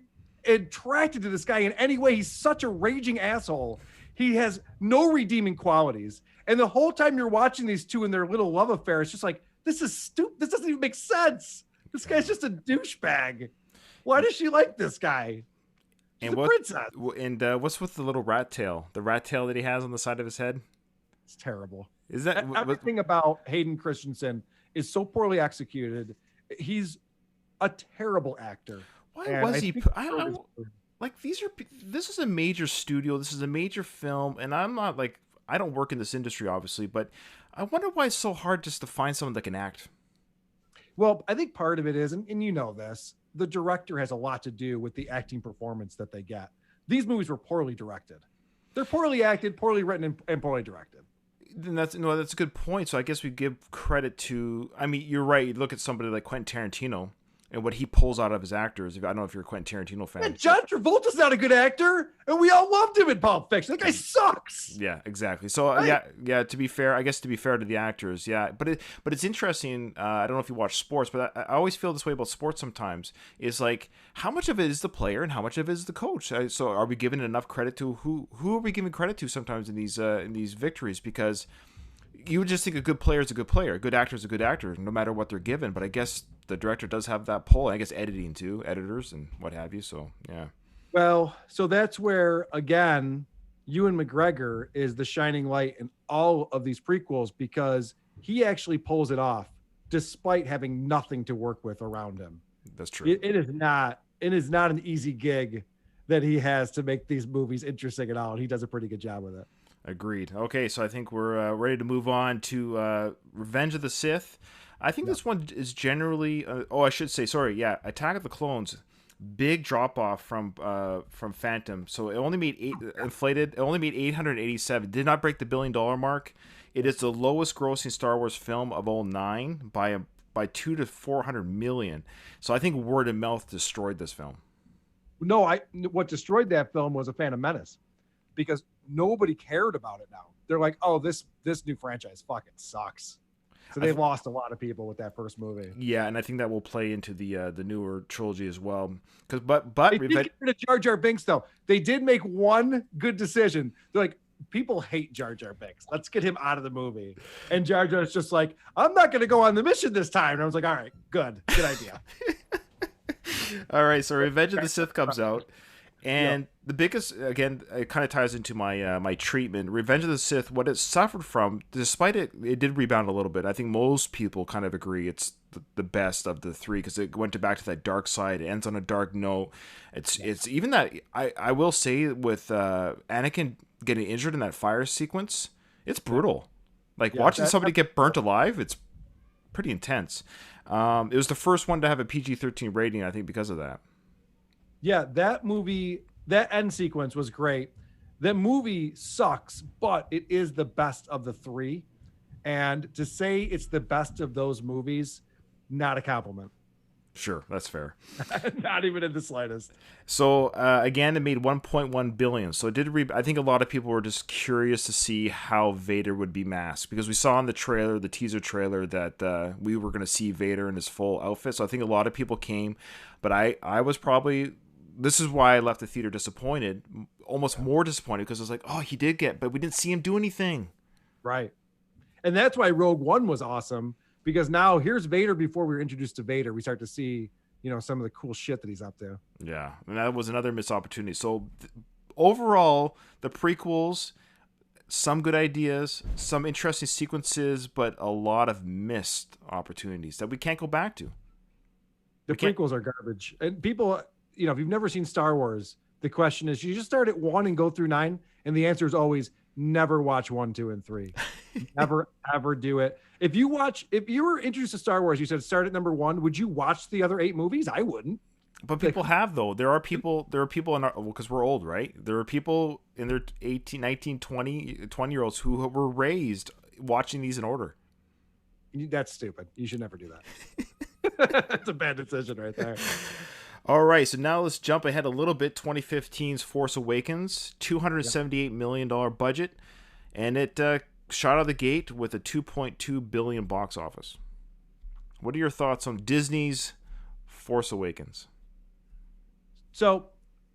attracted to this guy in any way. He's such a raging asshole. He has no redeeming qualities. And the whole time you're watching these two in their little love affair, it's just like, this is stupid. This doesn't even make sense. This guy's just a douchebag. Why does she like this guy? She's a princess. And what's with the little rat tail? The rat tail that he has on the side of his head? It's terrible. Is that everything about Hayden Christensen is so poorly executed? He's a terrible actor. Why was he? Like, this is a major studio. This is a major film, and I'm not like, I don't work in this industry, obviously, but I wonder why it's so hard just to find someone that can act. Well, I think part of it is, and you know this, the director has a lot to do with the acting performance that they get. These movies were poorly directed. They're poorly acted, poorly written, and poorly directed. Then that's a good point. So I guess we give credit to, I mean, you're right. You look at somebody like Quentin Tarantino and what he pulls out of his actors. I don't know if you're a Quentin Tarantino fan. And John Travolta's not a good actor, and we all loved him in Pulp Fiction. That guy sucks. Yeah, exactly. So yeah. To be fair, I guess to be fair to the actors, yeah. But it's interesting. I don't know if you watch sports, but I always feel this way about sports sometimes. Is like, how much of it is the player and how much of it is the coach? So are we giving enough credit to who are we giving credit to sometimes in these victories? Because you would just think a good player is a good player, a good actor is a good actor, no matter what they're given. But I guess the director does have that pull. I guess editing too, editors and what have you. So yeah. Well, so that's where, again, Ewan McGregor is the shining light in all of these prequels, because he actually pulls it off despite having nothing to work with around him. That's true. It is not an easy gig that he has to make these movies interesting at all. He does a pretty good job with it. Agreed. Okay, so I think we're ready to move on to Revenge of the Sith. I think this one is generally. Attack of the Clones. Big drop off from Phantom. So it only made 887. Did not break the $1 billion mark. It is the lowest grossing Star Wars film of all 9 by 2 to 400 million. So I think word of mouth destroyed this film. No, what destroyed that film was a Phantom Menace, because nobody cared about it now. They're like, oh, this new franchise fucking sucks. So they've lost a lot of people with that first movie. Yeah, and I think that will play into the newer trilogy as well. Because they did get rid of Jar Jar Binks though. They did make one good decision. They're like, people hate Jar Jar Binks. Let's get him out of the movie. And Jar Jar's just like, I'm not going to go on the mission this time. And I was like, all right, good idea. All right, so Revenge of the Sith comes out. And the biggest, again, it kind of ties into my my treatment. Revenge of the Sith, what it suffered from, despite it did rebound a little bit. I think most people kind of agree it's the best of the 3 because it went back to that dark side. It ends on a dark note. It's even that I will say with Anakin getting injured in that fire sequence, it's brutal. Like watching somebody get burnt alive, it's pretty intense. It was the first one to have a PG-13 rating, I think, because of that. Yeah, that movie, that end sequence was great. That movie sucks, but it is the best of the 3. And to say it's the best of those movies, not a compliment. Sure, that's fair. Not even in the slightest. So again, it made 1.1 billion. So it did. I think a lot of people were just curious to see how Vader would be masked because we saw in the trailer, the teaser trailer, that we were going to see Vader in his full outfit. So I think a lot of people came, but I was probably. This is why I left the theater disappointed, almost more disappointed, because I was like, oh, he did but we didn't see him do anything. Right. And that's why Rogue One was awesome, because now here's Vader before we were introduced to Vader. We start to see, some of the cool shit that he's up to. Yeah. And that was another missed opportunity. So overall, the prequels, some good ideas, some interesting sequences, but a lot of missed opportunities that we can't go back to. The prequels are garbage. And people... if you've never seen Star Wars, the question is, you just start at 1 and go through 9. And the answer is always never watch 1, 2, and 3. Never, ever do it. If you were introduced to Star Wars, you said start at number 1. Would you watch the other 8 movies? I wouldn't. But people have, though. There are people in our, because we're old, right? There are people in their 18, 19, 20-year-olds who were raised watching these in order. That's stupid. You should never do that. That's a bad decision right there. All right, so now let's jump ahead a little bit. 2015's Force Awakens, $278 million budget, and it shot out of the gate with a $2.2 billion box office. What are your thoughts on Disney's Force Awakens? So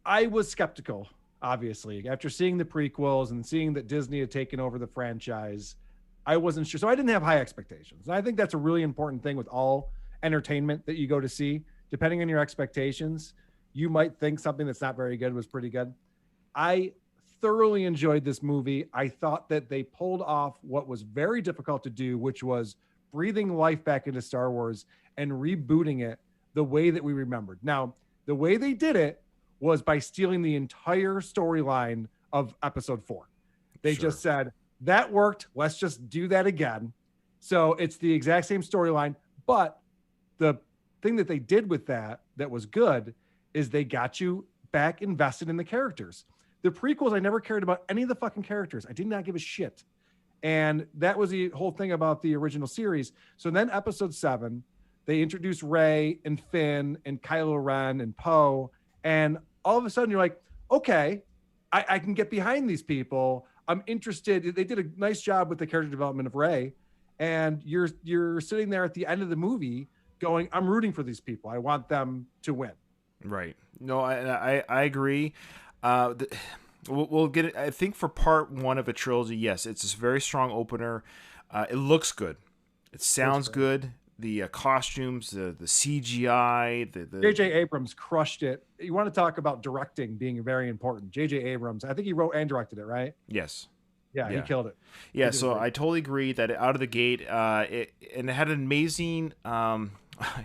I was skeptical, obviously. After seeing the prequels and seeing that Disney had taken over the franchise, I wasn't sure. So I didn't have high expectations. And I think that's a really important thing with all entertainment that you go to see. Depending on your expectations, you might think something that's not very good was pretty good. I thoroughly enjoyed this movie. I thought that they pulled off what was very difficult to do, which was breathing life back into Star Wars and rebooting it the way that we remembered. Now, the way they did it was by stealing the entire storyline of episode 4. They just said, that worked. Let's just do that again. So it's the exact same storyline, but the thing that they did with that was good is they got you back invested in the characters. The prequels, I never cared about any of the fucking characters. I did not give a shit. And that was the whole thing about the original series. So then episode 7, they introduced Rey and Finn and Kylo Ren and Poe. And all of a sudden you're like, okay, I can get behind these people. I'm interested. They did a nice job with the character development of Rey. And you're sitting there at the end of the movie going, I'm rooting for these people. I want them to win. Right. No, I agree. We'll get it. I think for part 1 of a trilogy, yes, it's a very strong opener. It looks good. It sounds good. The costumes, the CGI, the J.J. Abrams crushed it. You want to talk about directing being very important. J.J. Abrams, I think he wrote and directed it, right? Yes. Yeah, he killed it. Yeah, so I totally agree that out of the gate, it had an amazing.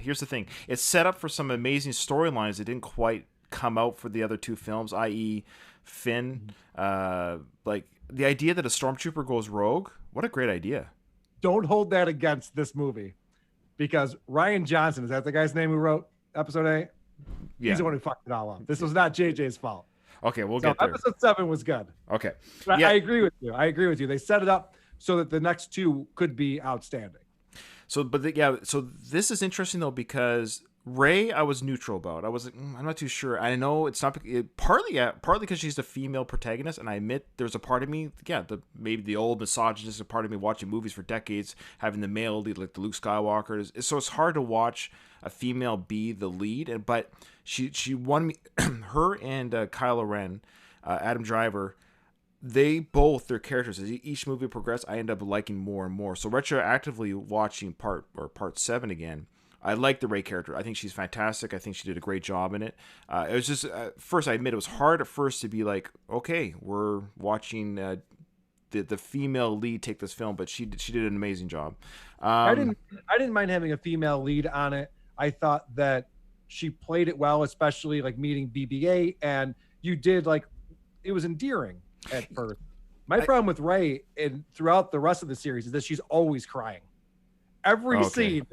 Here's the thing: it's set up for some amazing storylines that didn't quite come out for the other 2 films, i.e., Finn. Like the idea that a stormtrooper goes rogue. What a great idea! Don't hold that against this movie, because Rian Johnson, is that the guy's name who wrote episode 8? Yeah. He's the one who fucked it all up. This was not JJ's fault. Okay, we'll get there. Episode 7 was good. Okay. But I agree with you. They set it up so that the next two could be outstanding. So, so this is interesting though, because Ray, I was neutral about. I was like, I'm not too sure. I know it's not partly because she's the female protagonist, and I admit there's a part of me, maybe the old misogynistic part of me watching movies for decades, having the male lead like the Luke Skywalker. So it's hard to watch a female be the lead, but she won me. Her and Kylo Ren, Adam Driver. Their characters, as each movie progressed, I end up liking more and more. So retroactively watching part 7 again, I like the Rey character. I think she's fantastic. I think she did a great job in it. It was just first, I admit it was hard at first to be like, okay, we're watching the female lead take this film, but she did an amazing job. I didn't mind having a female lead on it. I thought that she played it well, especially like meeting BB-8, and you did like it was endearing at first. My problem with Rey and throughout the rest of the series is that she's always crying. Every scene,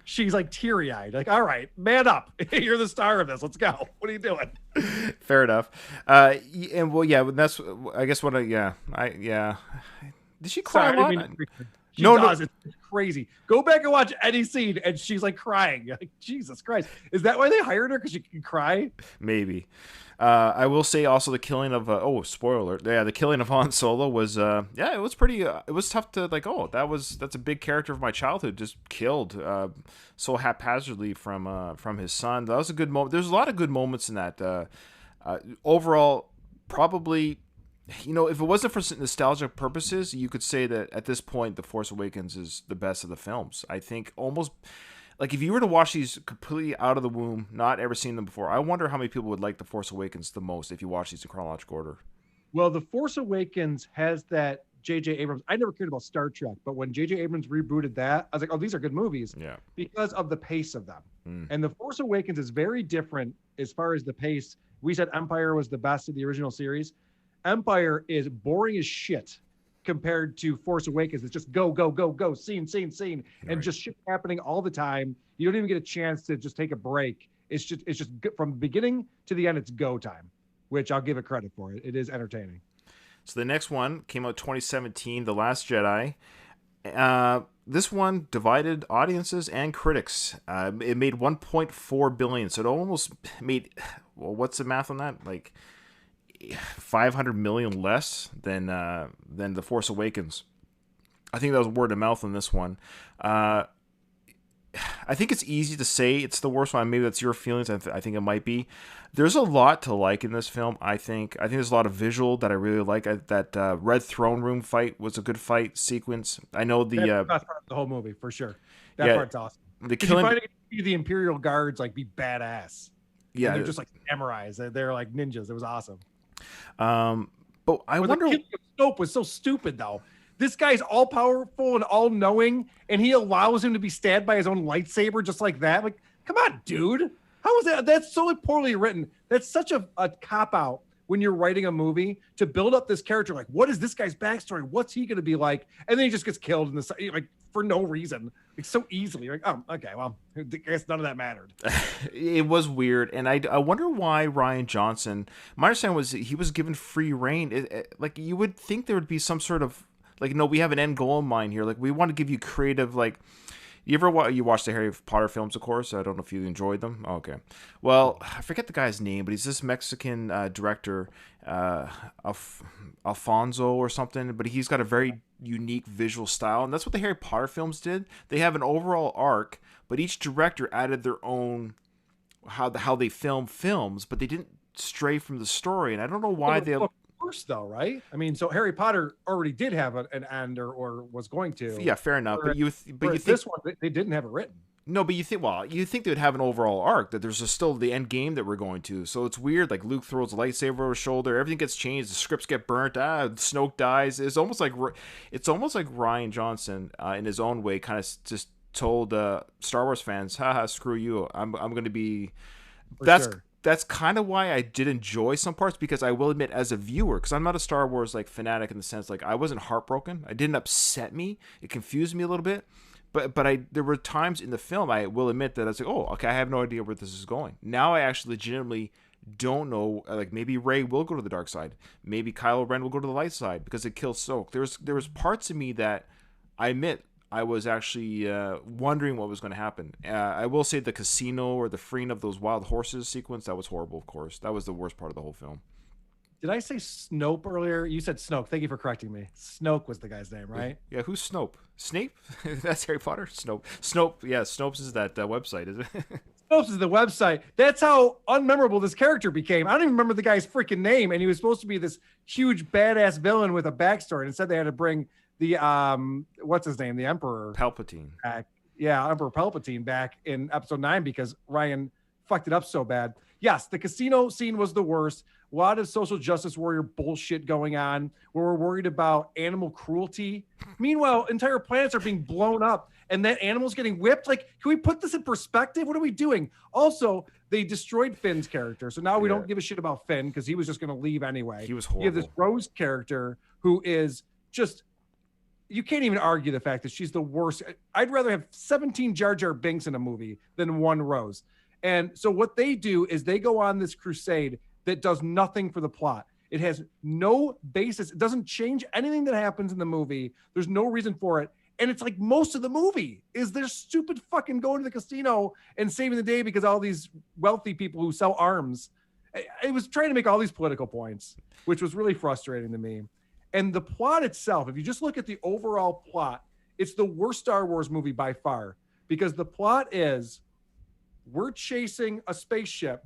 she's like teary-eyed. Like, all right, man up. You're the star of this. Let's go. What are you doing? Fair enough. And well, yeah, that's I guess what Did she cry a lot? She does. It's crazy. Go back and watch any scene, and she's like crying. Like, Jesus Christ. Is that why they hired her? Because she can cry? Maybe. I will say also the killing of spoiler. Yeah, the killing of Han Solo was it was pretty. It was tough to like. Oh, that's a big character of my childhood just killed so haphazardly from his son. That was a good moment. There's a lot of good moments in that. Overall, probably. If it wasn't for nostalgic purposes, you could say that at this point, The Force Awakens is the best of the films. I think almost, like if you were to watch these completely out of the womb, not ever seen them before, I wonder how many people would like The Force Awakens the most if you watch these in chronological order. Well, The Force Awakens has that J.J. Abrams. I never cared about Star Trek, but when J.J. Abrams rebooted that, I was like, oh, these are good movies. Yeah. Because of the pace of them. And The Force Awakens is very different as far as the pace. We said Empire was the best of the original series. Empire is boring as shit compared to Force Awakens. It's just go, go, go, go, scene, and just shit happening all the time. You don't even get a chance to just take a break. It's just from beginning to the end, it's go time, which I'll give it credit for. It is entertaining. So the next one came out 2017, The Last Jedi. This one divided audiences and critics. It made 1.4 billion, so it almost made. Well, what's the math on that? Like 500 million less than The Force Awakens. I think that was word of mouth on this one. I think it's easy to say it's the worst one. Maybe that's your feelings. I think it might be. There's a lot to like in this film. I think there's a lot of visual that I really like. That Red Throne Room fight was a good fight sequence. I know the best part of the whole movie for sure. That part's awesome. The killing, you finally see the Imperial Guards like be badass. Yeah, and they're just like samurais. They're like ninjas. It was awesome. But I wonder. The Snoke was so stupid though. This guy's all powerful and all knowing, and he allows him to be stabbed by his own lightsaber just like that. Like, come on, dude. How is that? That's so poorly written. That's such a cop out when you're writing a movie to build up this character. Like, what is this guy's backstory? What's he going to be like? And then he just gets killed in the like for no reason, like so easily. Like, oh, okay, well, I guess none of that mattered. It was weird, and I wonder why Rian Johnson. My understanding was he was given free reign. Like you would think there would be some sort of like, no, we have an end goal in mind here. Like, we want to give you creative, like, you watch the Harry Potter films, of course. I don't know if you enjoyed them. Oh, okay. Well, I forget the guy's name, but he's this Mexican director, Alfonso or something. But he's got a very unique visual style, and that's what the Harry Potter films did. They have an overall arc, but each director added their own how they film films, but they didn't stray from the story. And I don't know why they. First though, right? I mean, so Harry Potter already did have an end or was going to. Yeah, fair enough. But you think this one they didn't have it written. No, but you think they would have an overall arc, that there's still the end game that we're going to. So it's weird. Like Luke throws a lightsaber over his shoulder, everything gets changed, the scripts get burnt. Snoke dies. It's almost like Rian Johnson in his own way, kind of just told Star Wars fans, haha, screw you. I'm going to be. That's kind of why I did enjoy some parts, because I will admit, as a viewer, because I'm not a Star Wars like fanatic in the sense, like, I wasn't heartbroken. It didn't upset me. It confused me a little bit, but there were times in the film, I will admit, that I was like, oh, okay, I have no idea where this is going. Now I actually legitimately don't know. Like maybe Rey will go to the dark side. Maybe Kylo Ren will go to the light side because it kills Snoke. There was parts of me that I admit I was actually wondering what was going to happen. I will say the casino or the freeing of those wild horses sequence, that was horrible. Of course, that was the worst part of the whole film. Did I say Snope earlier? You said Snoke. Thank you for correcting me. Snoke was the guy's name, right? Yeah, who's Snope? Snape? That's Harry Potter? Snope. Yeah, Snopes is that website, isn't it? Snopes is the website. That's how unmemorable this character became. I don't even remember the guy's freaking name, and he was supposed to be this huge badass villain with a backstory. And instead, they had to bring the what's his name, the Emperor Palpatine. back. Yeah, Emperor Palpatine back in episode 9 because Ryan fucked it up so bad. Yes, the casino scene was the worst. A lot of social justice warrior bullshit going on where we're worried about animal cruelty. Meanwhile, entire planets are being blown up and that animal's getting whipped. Like, can we put this in perspective? What are we doing? Also, they destroyed Finn's character. So now we don't give a shit about Finn because he was just going to leave anyway. He was horrible. You have this Rose character who is just, you can't even argue the fact that she's the worst. I'd rather have 17 Jar Jar Binks in a movie than one Rose. And so what they do is they go on this crusade that does nothing for the plot. It has no basis. It doesn't change anything that happens in the movie. There's no reason for it. And it's like most of the movie is their stupid fucking going to the casino and saving the day because all these wealthy people who sell arms. It was trying to make all these political points, which was really frustrating to me. And the plot itself, if you just look at the overall plot, it's the worst Star Wars movie by far because the plot is we're chasing a spaceship.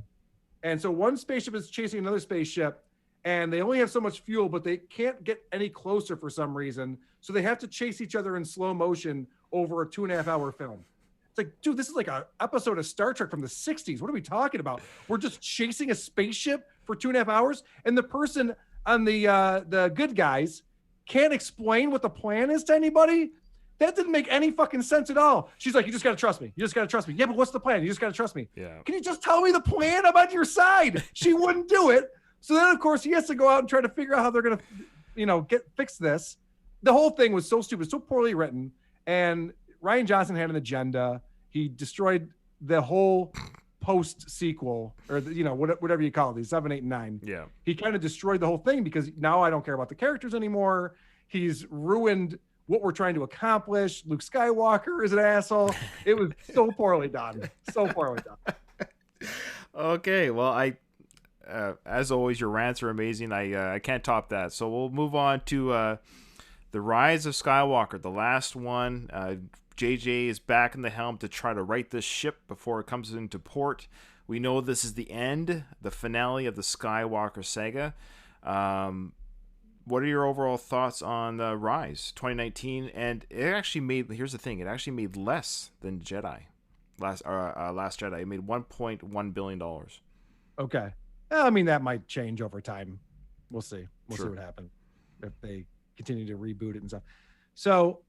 And so one spaceship is chasing another spaceship and they only have so much fuel, but they can't get any closer for some reason. So they have to chase each other in slow motion over a 2.5 hour film. It's like, dude, this is like an episode of Star Trek from the 60s. What are we talking about? We're just chasing a spaceship for 2.5 hours. And the person on the good guys can't explain what the plan is to anybody. That didn't make any fucking sense at all. She's like, you just got to trust me. You just got to trust me. Yeah, but what's the plan? You just got to trust me. Yeah. Can you just tell me the plan? I'm on your side. She wouldn't do it. So then, of course, he has to go out and try to figure out how they're going to, fix this. The whole thing was so stupid, so poorly written. And Rian Johnson had an agenda. He destroyed the whole post sequel or, whatever you call it, these 7, 8, and 9. Yeah. He kind of destroyed the whole thing because now I don't care about the characters anymore. He's ruined what we're trying to accomplish. Luke Skywalker is an asshole. It was so poorly done. So poorly done. Okay, well, as always, your rants are amazing. I can't top that. So we'll move on to The Rise of Skywalker, the last one. JJ is back in the helm to try to right this ship before it comes into port. We know this is the end, the finale of the Skywalker saga. What are your overall thoughts on The Rise 2019? And it actually made, here's the thing, it actually made less than Jedi. Last Jedi. It made $1.1 billion. Okay. I mean, that might change over time. We'll see. We'll Sure. see what happens if they continue to reboot it and stuff. So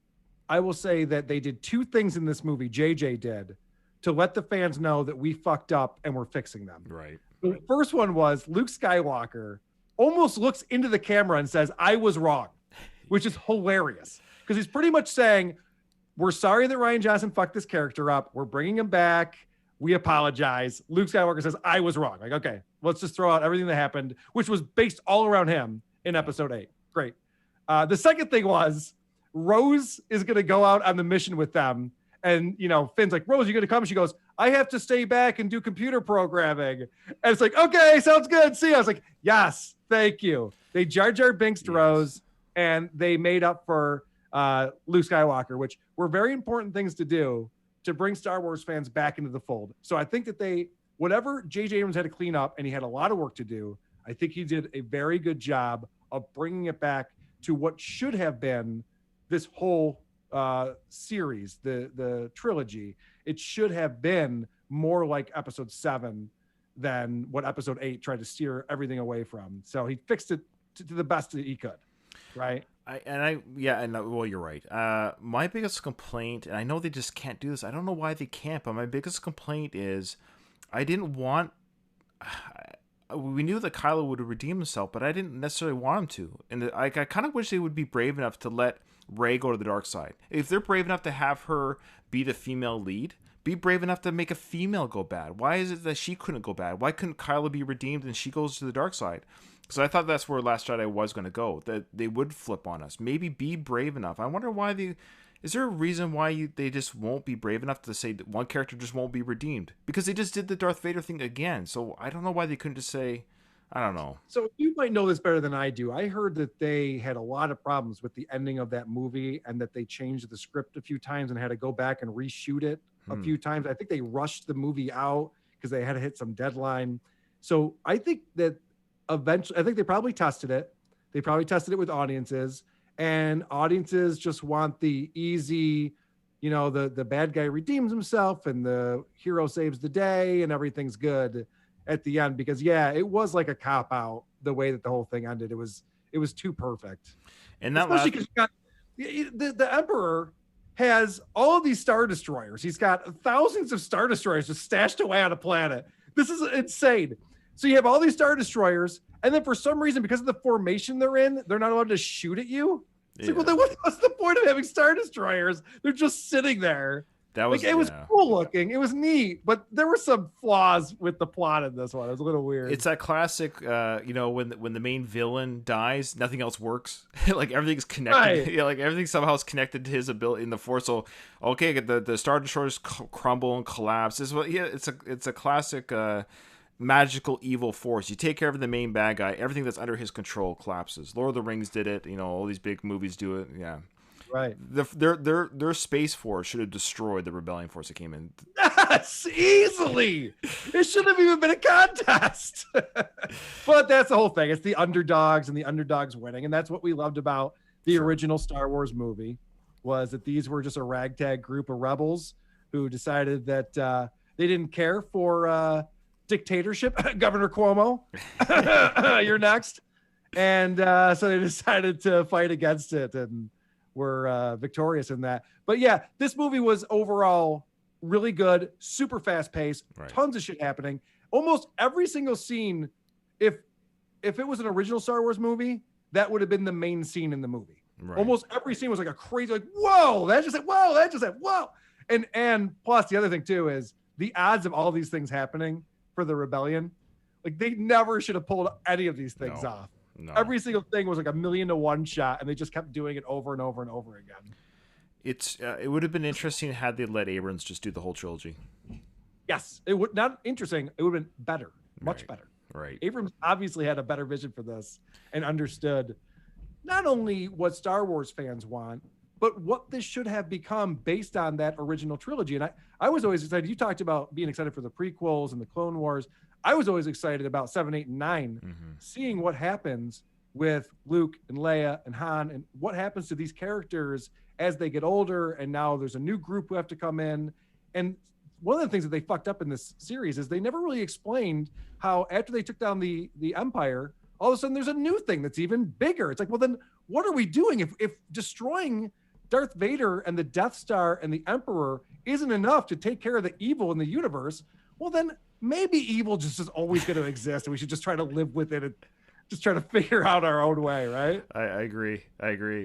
I will say that they did two things in this movie, JJ did, to let the fans know that we fucked up and we're fixing them. Right. The first one was Luke Skywalker almost looks into the camera and says, I was wrong, which is hilarious because he's pretty much saying, we're sorry that Rian Johnson fucked this character up. We're bringing him back. We apologize. Luke Skywalker says, I was wrong. Like, okay, let's just throw out everything that happened, which was based all around him in episode 8. Great. The second thing was Rose is going to go out on the mission with them. And, Finn's like, Rose, you going to come? She goes, I have to stay back and do computer programming. And it's like, okay, sounds good. See you. I was like, yes, thank you. They Jar Jar Binks to Rose and they made up for Luke Skywalker, which were very important things to do to bring Star Wars fans back into the fold. So I think that whatever J.J. Abrams had to clean up, and he had a lot of work to do, I think he did a very good job of bringing it back to what should have been this whole series, the trilogy. It should have been more like episode 7 than what episode 8 tried to steer everything away from. So he fixed it to the best that he could, right? Well, you're right. My biggest complaint, and I know they just can't do this. I don't know why they can't, but my biggest complaint is I didn't want. We knew that Kylo would redeem himself, but I didn't necessarily want him to. And I kind of wish they would be brave enough to let Rey go to the dark side. If they're brave enough to have her be the female lead, Be brave enough to make a female go bad. Why is it that she couldn't go bad? Why couldn't Kylo be redeemed and she goes to the dark side? So I thought that's where Last Jedi was going to go. That they would flip on us. Maybe be brave enough. I wonder why they. Is there a reason why they just won't be brave enough to say that one character just won't be redeemed? Because they just did the Darth Vader thing again. So I don't know why they couldn't just say. I don't know. So you might know this better than I do. I heard that they had a lot of problems with the ending of that movie and that they changed the script a few times and had to go back and reshoot it a few times. I think they rushed the movie out because they had to hit some deadline. So I think that eventually, I think they probably tested it. They probably tested it with audiences, and audiences just want the easy, you know, the bad guy redeems himself and the hero saves the day and everything's good at the end, because it was like a cop out the way that the whole thing ended. It was too perfect. And that especially because you got the Emperor has all of these Star Destroyers. He's got thousands of Star Destroyers just stashed away on a planet. This is insane. So you have all these Star Destroyers, and then for some reason, because of the formation they're in, they're not allowed to shoot at you. It's like, well, then what's the point of having Star Destroyers? They're just sitting there. That was like, it was cool looking. It was neat, but there were some flaws with the plot in this one. It was a little weird. It's that classic, when the main villain dies, nothing else works. Like everything's connected. Right. Yeah, like everything somehow is connected to his ability in the Force. So okay, the Star Destroyers crumble and collapse. It's a classic magical evil force. You take care of the main bad guy, everything that's under his control collapses. Lord of the Rings did it. All these big movies do it. Yeah. Right. Their space force should have destroyed the rebellion force that came in. Yes, easily. It shouldn't have even been a contest. But that's the whole thing. It's the underdogs and the underdogs winning, and that's what we loved about the original Star Wars movie, was that these were just a ragtag group of rebels who decided that they didn't care for dictatorship. Governor Cuomo, you're next. And so they decided to fight against it, and were victorious in that. But yeah, this movie was overall really good, super fast paced, tons of shit happening. Almost every single scene, if it was an original Star Wars movie, that would have been the main scene in the movie. Right. Almost every scene was like a crazy, like, whoa, that just said, whoa, that just said, whoa. And plus the other thing too is the odds of all these things happening for the rebellion, like they never should have pulled any of these things off. No. Every single thing was like 1,000,000 to 1 shot, and they just kept doing it over and over and over again. It would have been interesting had they let Abrams just do the whole trilogy. Yes, it would not interesting. It would have been better, much better. Right. Abrams obviously had a better vision for this and understood not only what Star Wars fans want, but what this should have become based on that original trilogy. And I was always excited. You talked about being excited for the prequels and the Clone Wars. I was always excited about 7, 8, and 9, seeing what happens with Luke and Leia and Han, and what happens to these characters as they get older. And now there's a new group who have to come in. And one of the things that they fucked up in this series is they never really explained how after they took down the Empire, all of a sudden there's a new thing that's even bigger. It's like, well, then what are we doing if destroying Darth Vader and the Death Star and the Emperor isn't enough to take care of the evil in the universe? Well, then maybe evil just is always going to exist, and we should just try to live with it and just try to figure out our own way, right? I agree.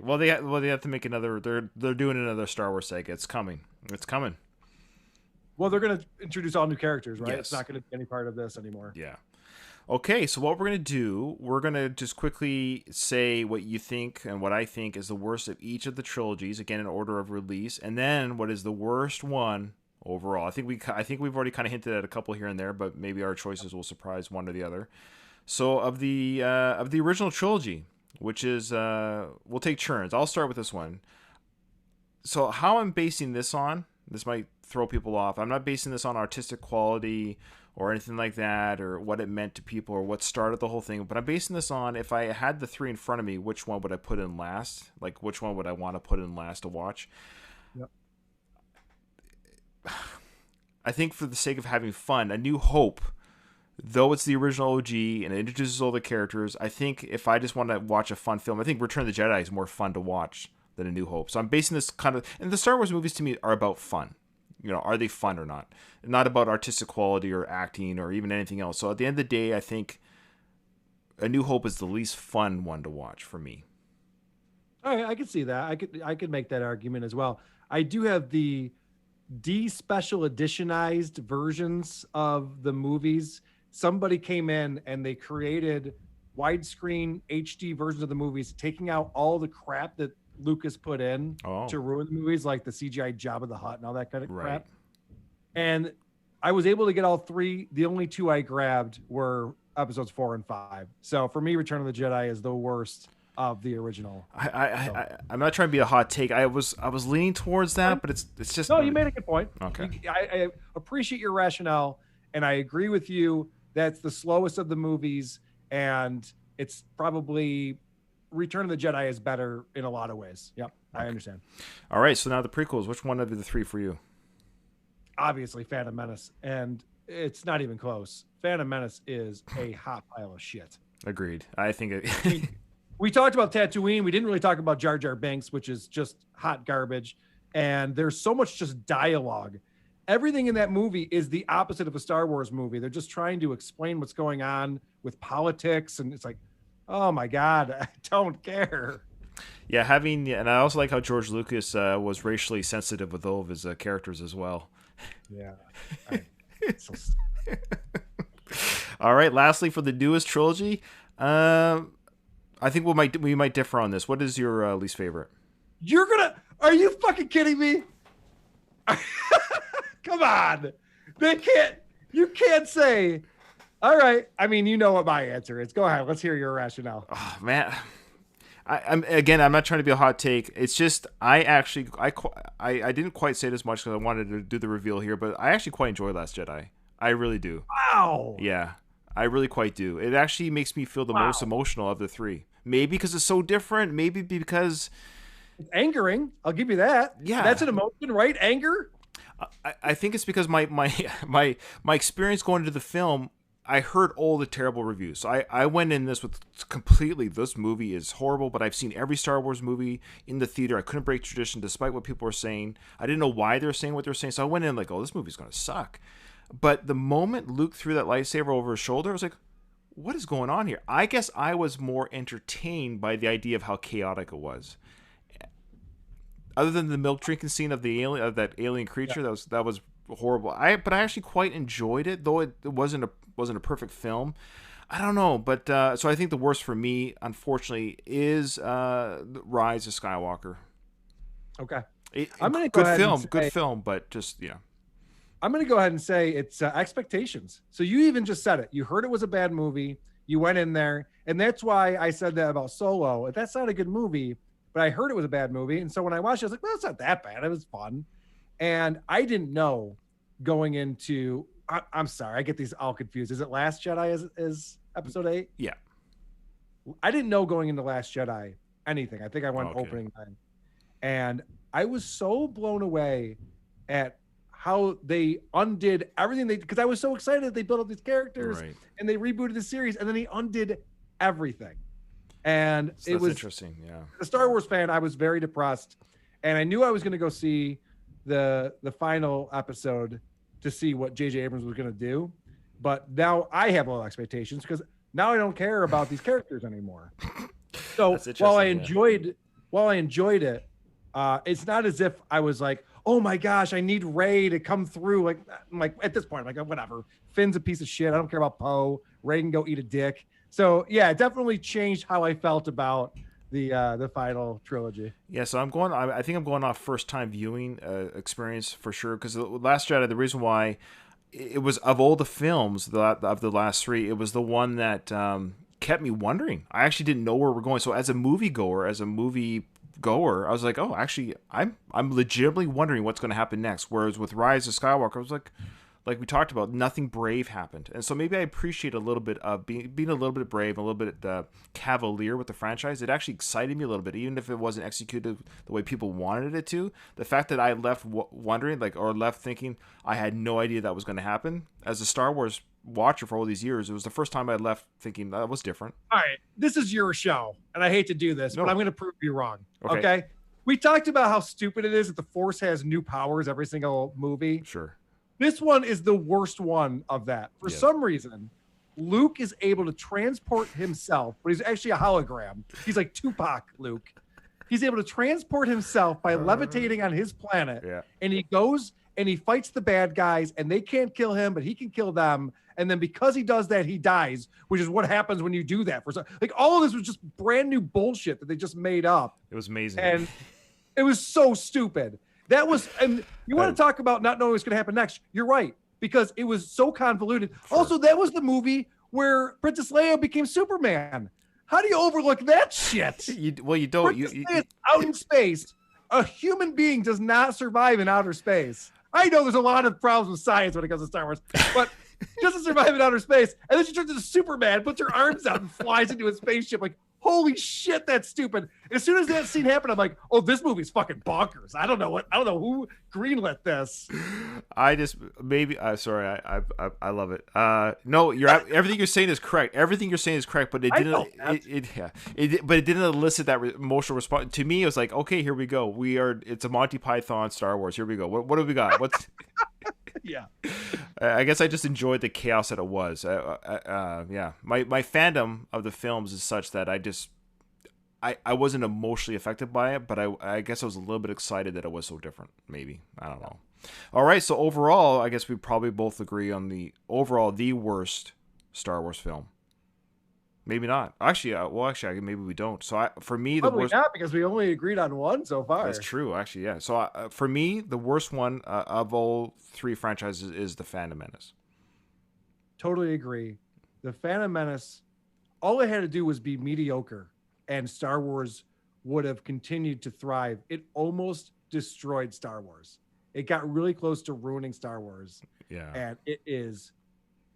Well, they have to make another. They're doing another Star Wars saga. It's coming. Well, they're going to introduce all new characters, right? Yes. It's not going to be any part of this anymore. Yeah. Okay, so what we're going to do, we're going to just quickly say what you think and what I think is the worst of each of the trilogies, again in order of release, and then what is the worst one overall. I think we've already kind of hinted at a couple here and there, but maybe our choices will surprise one or the other. So of the original trilogy, which is we'll take turns. I'll start with this one. So how I'm basing this on, this might throw people off. I'm not basing this on artistic quality or anything like that, or what it meant to people, or what started the whole thing. But I'm basing this on, if I had the 3 in front of me, which one would I put in last? Like, which one would I want to put in last to watch? Yep. I think for the sake of having fun, A New Hope, though it's the original OG and it introduces all the characters, I think if I just want to watch a fun film, I think Return of the Jedi is more fun to watch than A New Hope. So I'm basing this kind of... And the Star Wars movies to me are about fun. Are they fun or not? Not about artistic quality or acting or even anything else. So at the end of the day, I think A New Hope is the least fun one to watch for me. All right, I could see that. I could make that argument as well. I do have the special editionized versions of the movies. Somebody came in and they created widescreen HD versions of the movies, taking out all the crap that Lucas put in to ruin the movies, like the CGI Jabba the Hutt and all that kind of crap. And I was able to get all three. The only two I grabbed were episodes 4 and 5. So for me, Return of the Jedi is the worst of the original. I'm not trying to be a hot take. I was leaning towards that, but it's just no. You made a good point. Okay, I appreciate your rationale, and I agree with you. That's the slowest of the movies, and it's probably Return of the Jedi is better in a lot of ways. Yep, I understand. All right, so now the prequels. Which one of the three for you? Obviously, Phantom Menace, and it's not even close. Phantom Menace is a hot pile of shit. Agreed. I think we talked about Tatooine. We didn't really talk about Jar Jar Binks, which is just hot garbage. And there's so much just dialogue. Everything in that movie is the opposite of a Star Wars movie. They're just trying to explain what's going on with politics. And it's like, oh my God, I don't care. Yeah, and I also like how George Lucas was racially sensitive with all of his characters as well. Yeah. All right. Lastly, for the newest trilogy, I think we might differ on this. What is your least favorite? Are you fucking kidding me? Come on. You can't say. All right. I mean, you know what my answer is. Go ahead. Let's hear your rationale. Oh, man. I'm not trying to be a hot take. It's just I didn't quite say it as much because I wanted to do the reveal here, but I actually quite enjoy Last Jedi. I really do. Wow. Yeah, I really quite do. It actually makes me feel the most emotional of the three. Maybe because it's so different. Maybe because it's angering. I'll give you that. Yeah, that's an emotion, right? Anger. I think it's because my experience going into the film. I heard all the terrible reviews. So I went in this with completely, this movie is horrible, but I've seen every Star Wars movie in the theater. I couldn't break tradition despite what people were saying. I didn't know why they were saying what they were saying. So I went in like, oh, this movie's going to suck. But the moment Luke threw that lightsaber over his shoulder, I was like, what is going on here? I guess I was more entertained by the idea of how chaotic it was. Other than the milk drinking scene of that alien creature, that was horrible. But I actually quite enjoyed it, though it wasn't a perfect film. I don't know, but so I think the worst for me, unfortunately, is Rise of Skywalker. Okay, I'm gonna good film, but just I'm gonna go ahead and say it's expectations. So you even just said it. You heard it was a bad movie. You went in there, and that's why I said that about Solo. That's not a good movie, but I heard it was a bad movie, and so when I watched it, I was like, well, it's not that bad. It was fun, and I didn't know going into. I'm sorry, I get these all confused. Is it Last Jedi is episode 8? Yeah. I didn't know going into Last Jedi anything. I think I went opening time. And I was so blown away at how they undid everything because I was so excited they built up these characters and they rebooted the series and then they undid everything. And so it was interesting. Yeah. A Star Wars fan, I was very depressed. And I knew I was going to go see the final episode to see what J.J. Abrams was going to do. But now I have low expectations because now I don't care about these characters anymore. So while I enjoyed it, it's not as if I was like, oh my gosh, I need Rey to come through. Like at this point, I'm like, whatever. Finn's a piece of shit. I don't care about Poe. Rey can go eat a dick. So yeah, it definitely changed how I felt about the final trilogy. Yeah, so I think I'm going off first time viewing experience for sure, because the Last Jedi, the reason why it was, of all the films of the last three, it was the one that kept me wondering. I actually didn't know where we're going. So as a movie goer, I was like, oh, actually, I'm legitimately wondering what's going to happen next. Whereas with Rise of Skywalker, I was like we talked about, nothing brave happened. And so maybe I appreciate a little bit of being a little bit brave, a little bit cavalier with the franchise. It actually excited me a little bit, even if it wasn't executed the way people wanted it to. The fact that I left wondering, or left thinking I had no idea that was going to happen. As a Star Wars watcher for all these years, it was the first time I left thinking that was different. All right, this is your show, and I hate to do this, but I'm going to prove you wrong. Okay? We talked about how stupid it is that the Force has new powers every single movie. Sure. This one is the worst one of that. For some reason, Luke is able to transport himself, but he's actually a hologram. He's like Tupac, Luke. He's able to transport himself by levitating on his planet, and he goes and he fights the bad guys, and they can't kill him, but he can kill them. And then because he does that, he dies, which is what happens when you do that. Like all of this was just brand new bullshit that they just made up. It was amazing. And it was so stupid. That was, and you want to talk about not knowing what's going to happen next. You're right, because it was so convoluted. Sure. Also, that was the movie where Princess Leia became Superman. How do you overlook that shit? You don't. Princess Leia's out in space. A human being does not survive in outer space. I know there's a lot of problems with science when it comes to Star Wars, but she doesn't survive in outer space. And then she turns into Superman, puts her arms out, and flies into a spaceship. Like, holy shit, that's stupid. As soon as that scene happened, I'm like, oh, this movie's fucking bonkers. I don't know who greenlit this. I just maybe sorry, I love it. No, everything you're saying is correct. Everything you're saying is correct, but it didn't. But it didn't elicit that emotional response. To me, it was like, okay, here we go. It's a Monty Python Star Wars. Here we go. What have we got? What's Yeah. I guess I just enjoyed the chaos that it was. Yeah, my fandom of the films is such that I wasn't emotionally affected by it, but I guess I was a little bit excited that it was so different. Maybe, I don't know. All right, so overall, I guess we probably both agree on the worst Star Wars film. Maybe not. Actually, maybe we don't. So for me, the worst. Not, because we only agreed on one so far. That's true, actually. Yeah. So for me, the worst one of all three franchises is the Phantom Menace. Totally agree. The Phantom Menace, all it had to do was be mediocre, and Star Wars would have continued to thrive. It almost destroyed Star Wars. It got really close to ruining Star Wars. Yeah. And it is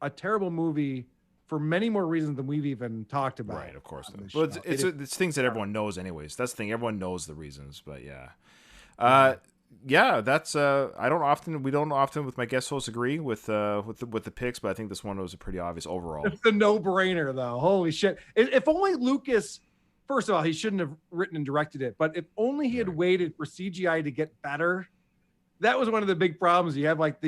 a terrible movie for many more reasons than we've even talked about. Right, of course. Well, it's things that everyone knows anyways. That's the thing. Everyone knows the reasons, but yeah. Yeah, that's we don't often with my guest hosts agree with the picks, but I think this one was a pretty obvious overall. It's a no-brainer though. Holy shit. If only Lucas, first of all, he shouldn't have written and directed it, but if only he had waited for CGI to get better. That was one of the big problems. You have like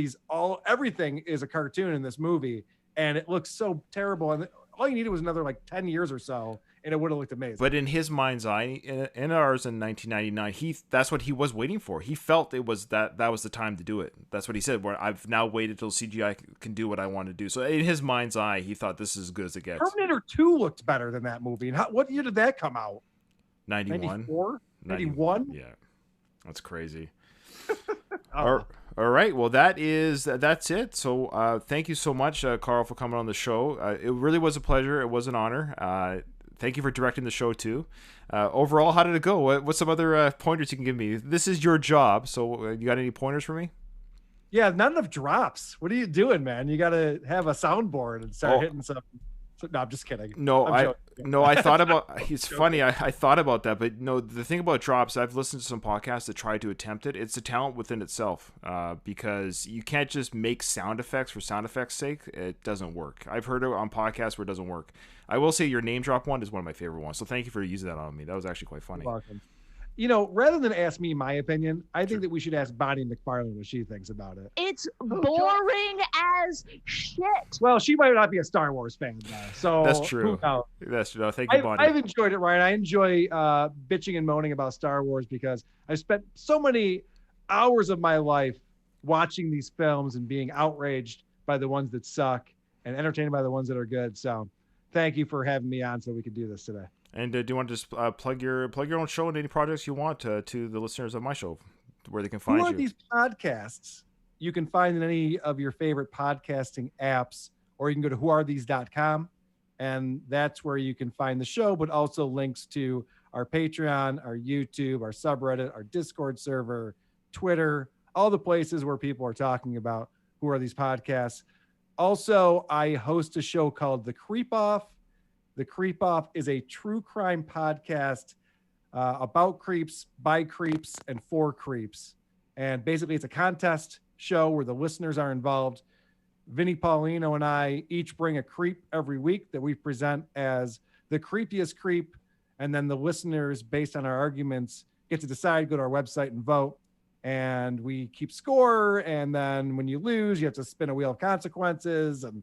everything is a cartoon in this movie, and it looks so terrible. And all you needed was another like 10 years or so, and it would have looked amazing. But in his mind's eye, in ours in 1999, that's what he was waiting for. He felt it was that was the time to do it. That's what he said. Where I've now waited till CGI can do what I want to do. So in his mind's eye, he thought this is as good as it gets. Terminator 2 looked better than that movie. And what year did that come out? 91. 94? 91? Yeah, that's crazy. All right. Well, that's it. So thank you so much, Carl, for coming on the show. It really was a pleasure. It was an honor. Thank you for directing the show too. Overall, how did it go? What's some other pointers you can give me? This is your job, so you got any pointers for me? Yeah, not enough drops. What are you doing, man? You got to have a soundboard and start hitting some. No, I'm just kidding. I thought about. It's funny. I thought about that, but no. The thing about drops, I've listened to some podcasts that try to attempt it. It's a talent within itself, because you can't just make sound effects for sound effects' sake. It doesn't work. I've heard it on podcasts where it doesn't work. I will say your name drop one is one of my favorite ones. So thank you for using that on me. That was actually quite funny. You're welcome. You know, rather than ask me my opinion, I think that we should ask Bonnie McFarlane what she thinks about it. It's boring as shit. Well, she might not be a Star Wars fan, though. So that's true. That's true. Thank you, Bonnie. I've enjoyed it, Ryan. I enjoy bitching and moaning about Star Wars because I spent so many hours of my life watching these films and being outraged by the ones that suck and entertained by the ones that are good. So thank you for having me on so we could do this today. And do you want to just plug your own show and any projects you want to the listeners of my show, where they can find you? Who Are These Podcasts? You can find in any of your favorite podcasting apps, or you can go to whoarethese.com, and that's where you can find the show, but also links to our Patreon, our YouTube, our subreddit, our Discord server, Twitter, all the places where people are talking about Who Are These Podcasts. Also, I host a show called The Creep Off. The Creep Off is a true crime podcast about creeps, by creeps, and for creeps. And basically, it's a contest show where the listeners are involved. Vinny Paulino and I each bring a creep every week that we present as the creepiest creep. And then the listeners, based on our arguments, get to decide, go to our website and vote. And we keep score. And then when you lose, you have to spin a wheel of consequences. And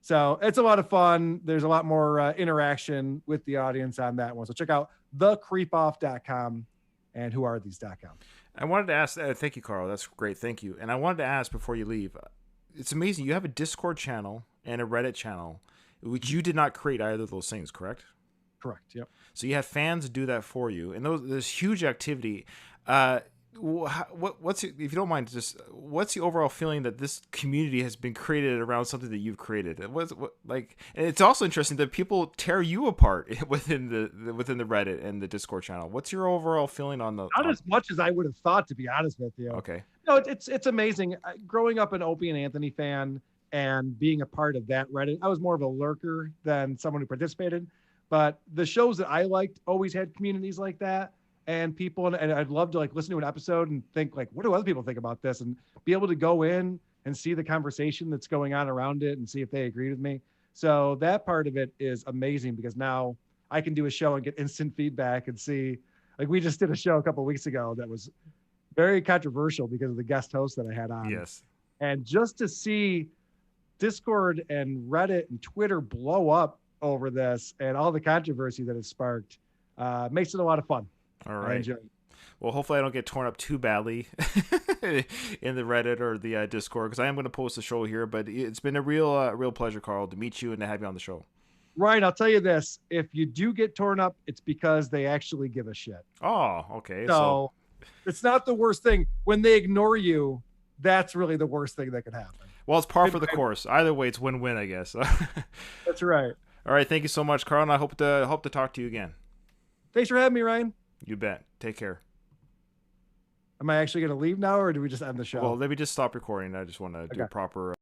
so it's a lot of fun. There's a lot more interaction with the audience on that one. So check out thecreepoff.com and whoarethese.com. I wanted to ask. Thank you, Carl. That's great. Thank you. And I wanted to ask before you leave. It's amazing. You have a Discord channel and a Reddit channel, which you did not create either of those things, correct? Correct. Yep. So you have fans do that for you, and there's huge activity. What's if you don't mind, just what's the overall feeling that this community has been created around something that you've created? What like? And it's also interesting that people tear you apart within the Reddit and the Discord channel. What's your overall feeling on the? Not as much as I would have thought, to be honest with you. Okay. No, it's amazing. Growing up an Opie and Anthony fan and being a part of that Reddit, I was more of a lurker than someone who participated. But the shows that I liked always had communities like that. And people, and I'd love to like listen to an episode and think like, what do other people think about this? And be able to go in and see the conversation that's going on around it and see if they agree with me. So that part of it is amazing because now I can do a show and get instant feedback and see, like we just did a show a couple of weeks ago that was very controversial because of the guest host that I had on. Yes. And just to see Discord and Reddit and Twitter blow up over this and all the controversy that it sparked makes it a lot of fun. All right. Well, hopefully I don't get torn up too badly in the Reddit or the Discord because I am going to post the show here. But it's been a real pleasure, Carl, to meet you and to have you on the show. Ryan, I'll tell you this: if you do get torn up, it's because they actually give a shit. Oh, okay. So it's not the worst thing when they ignore you. That's really the worst thing that could happen. Well, it's par for the course. Either way, it's win-win, I guess. That's right. All right. Thank you so much, Carl. And I hope to talk to you again. Thanks for having me, Ryan. You bet. Take care. Am I actually going to leave now, or do we just end the show? Well, let me just stop recording. I just want to do a proper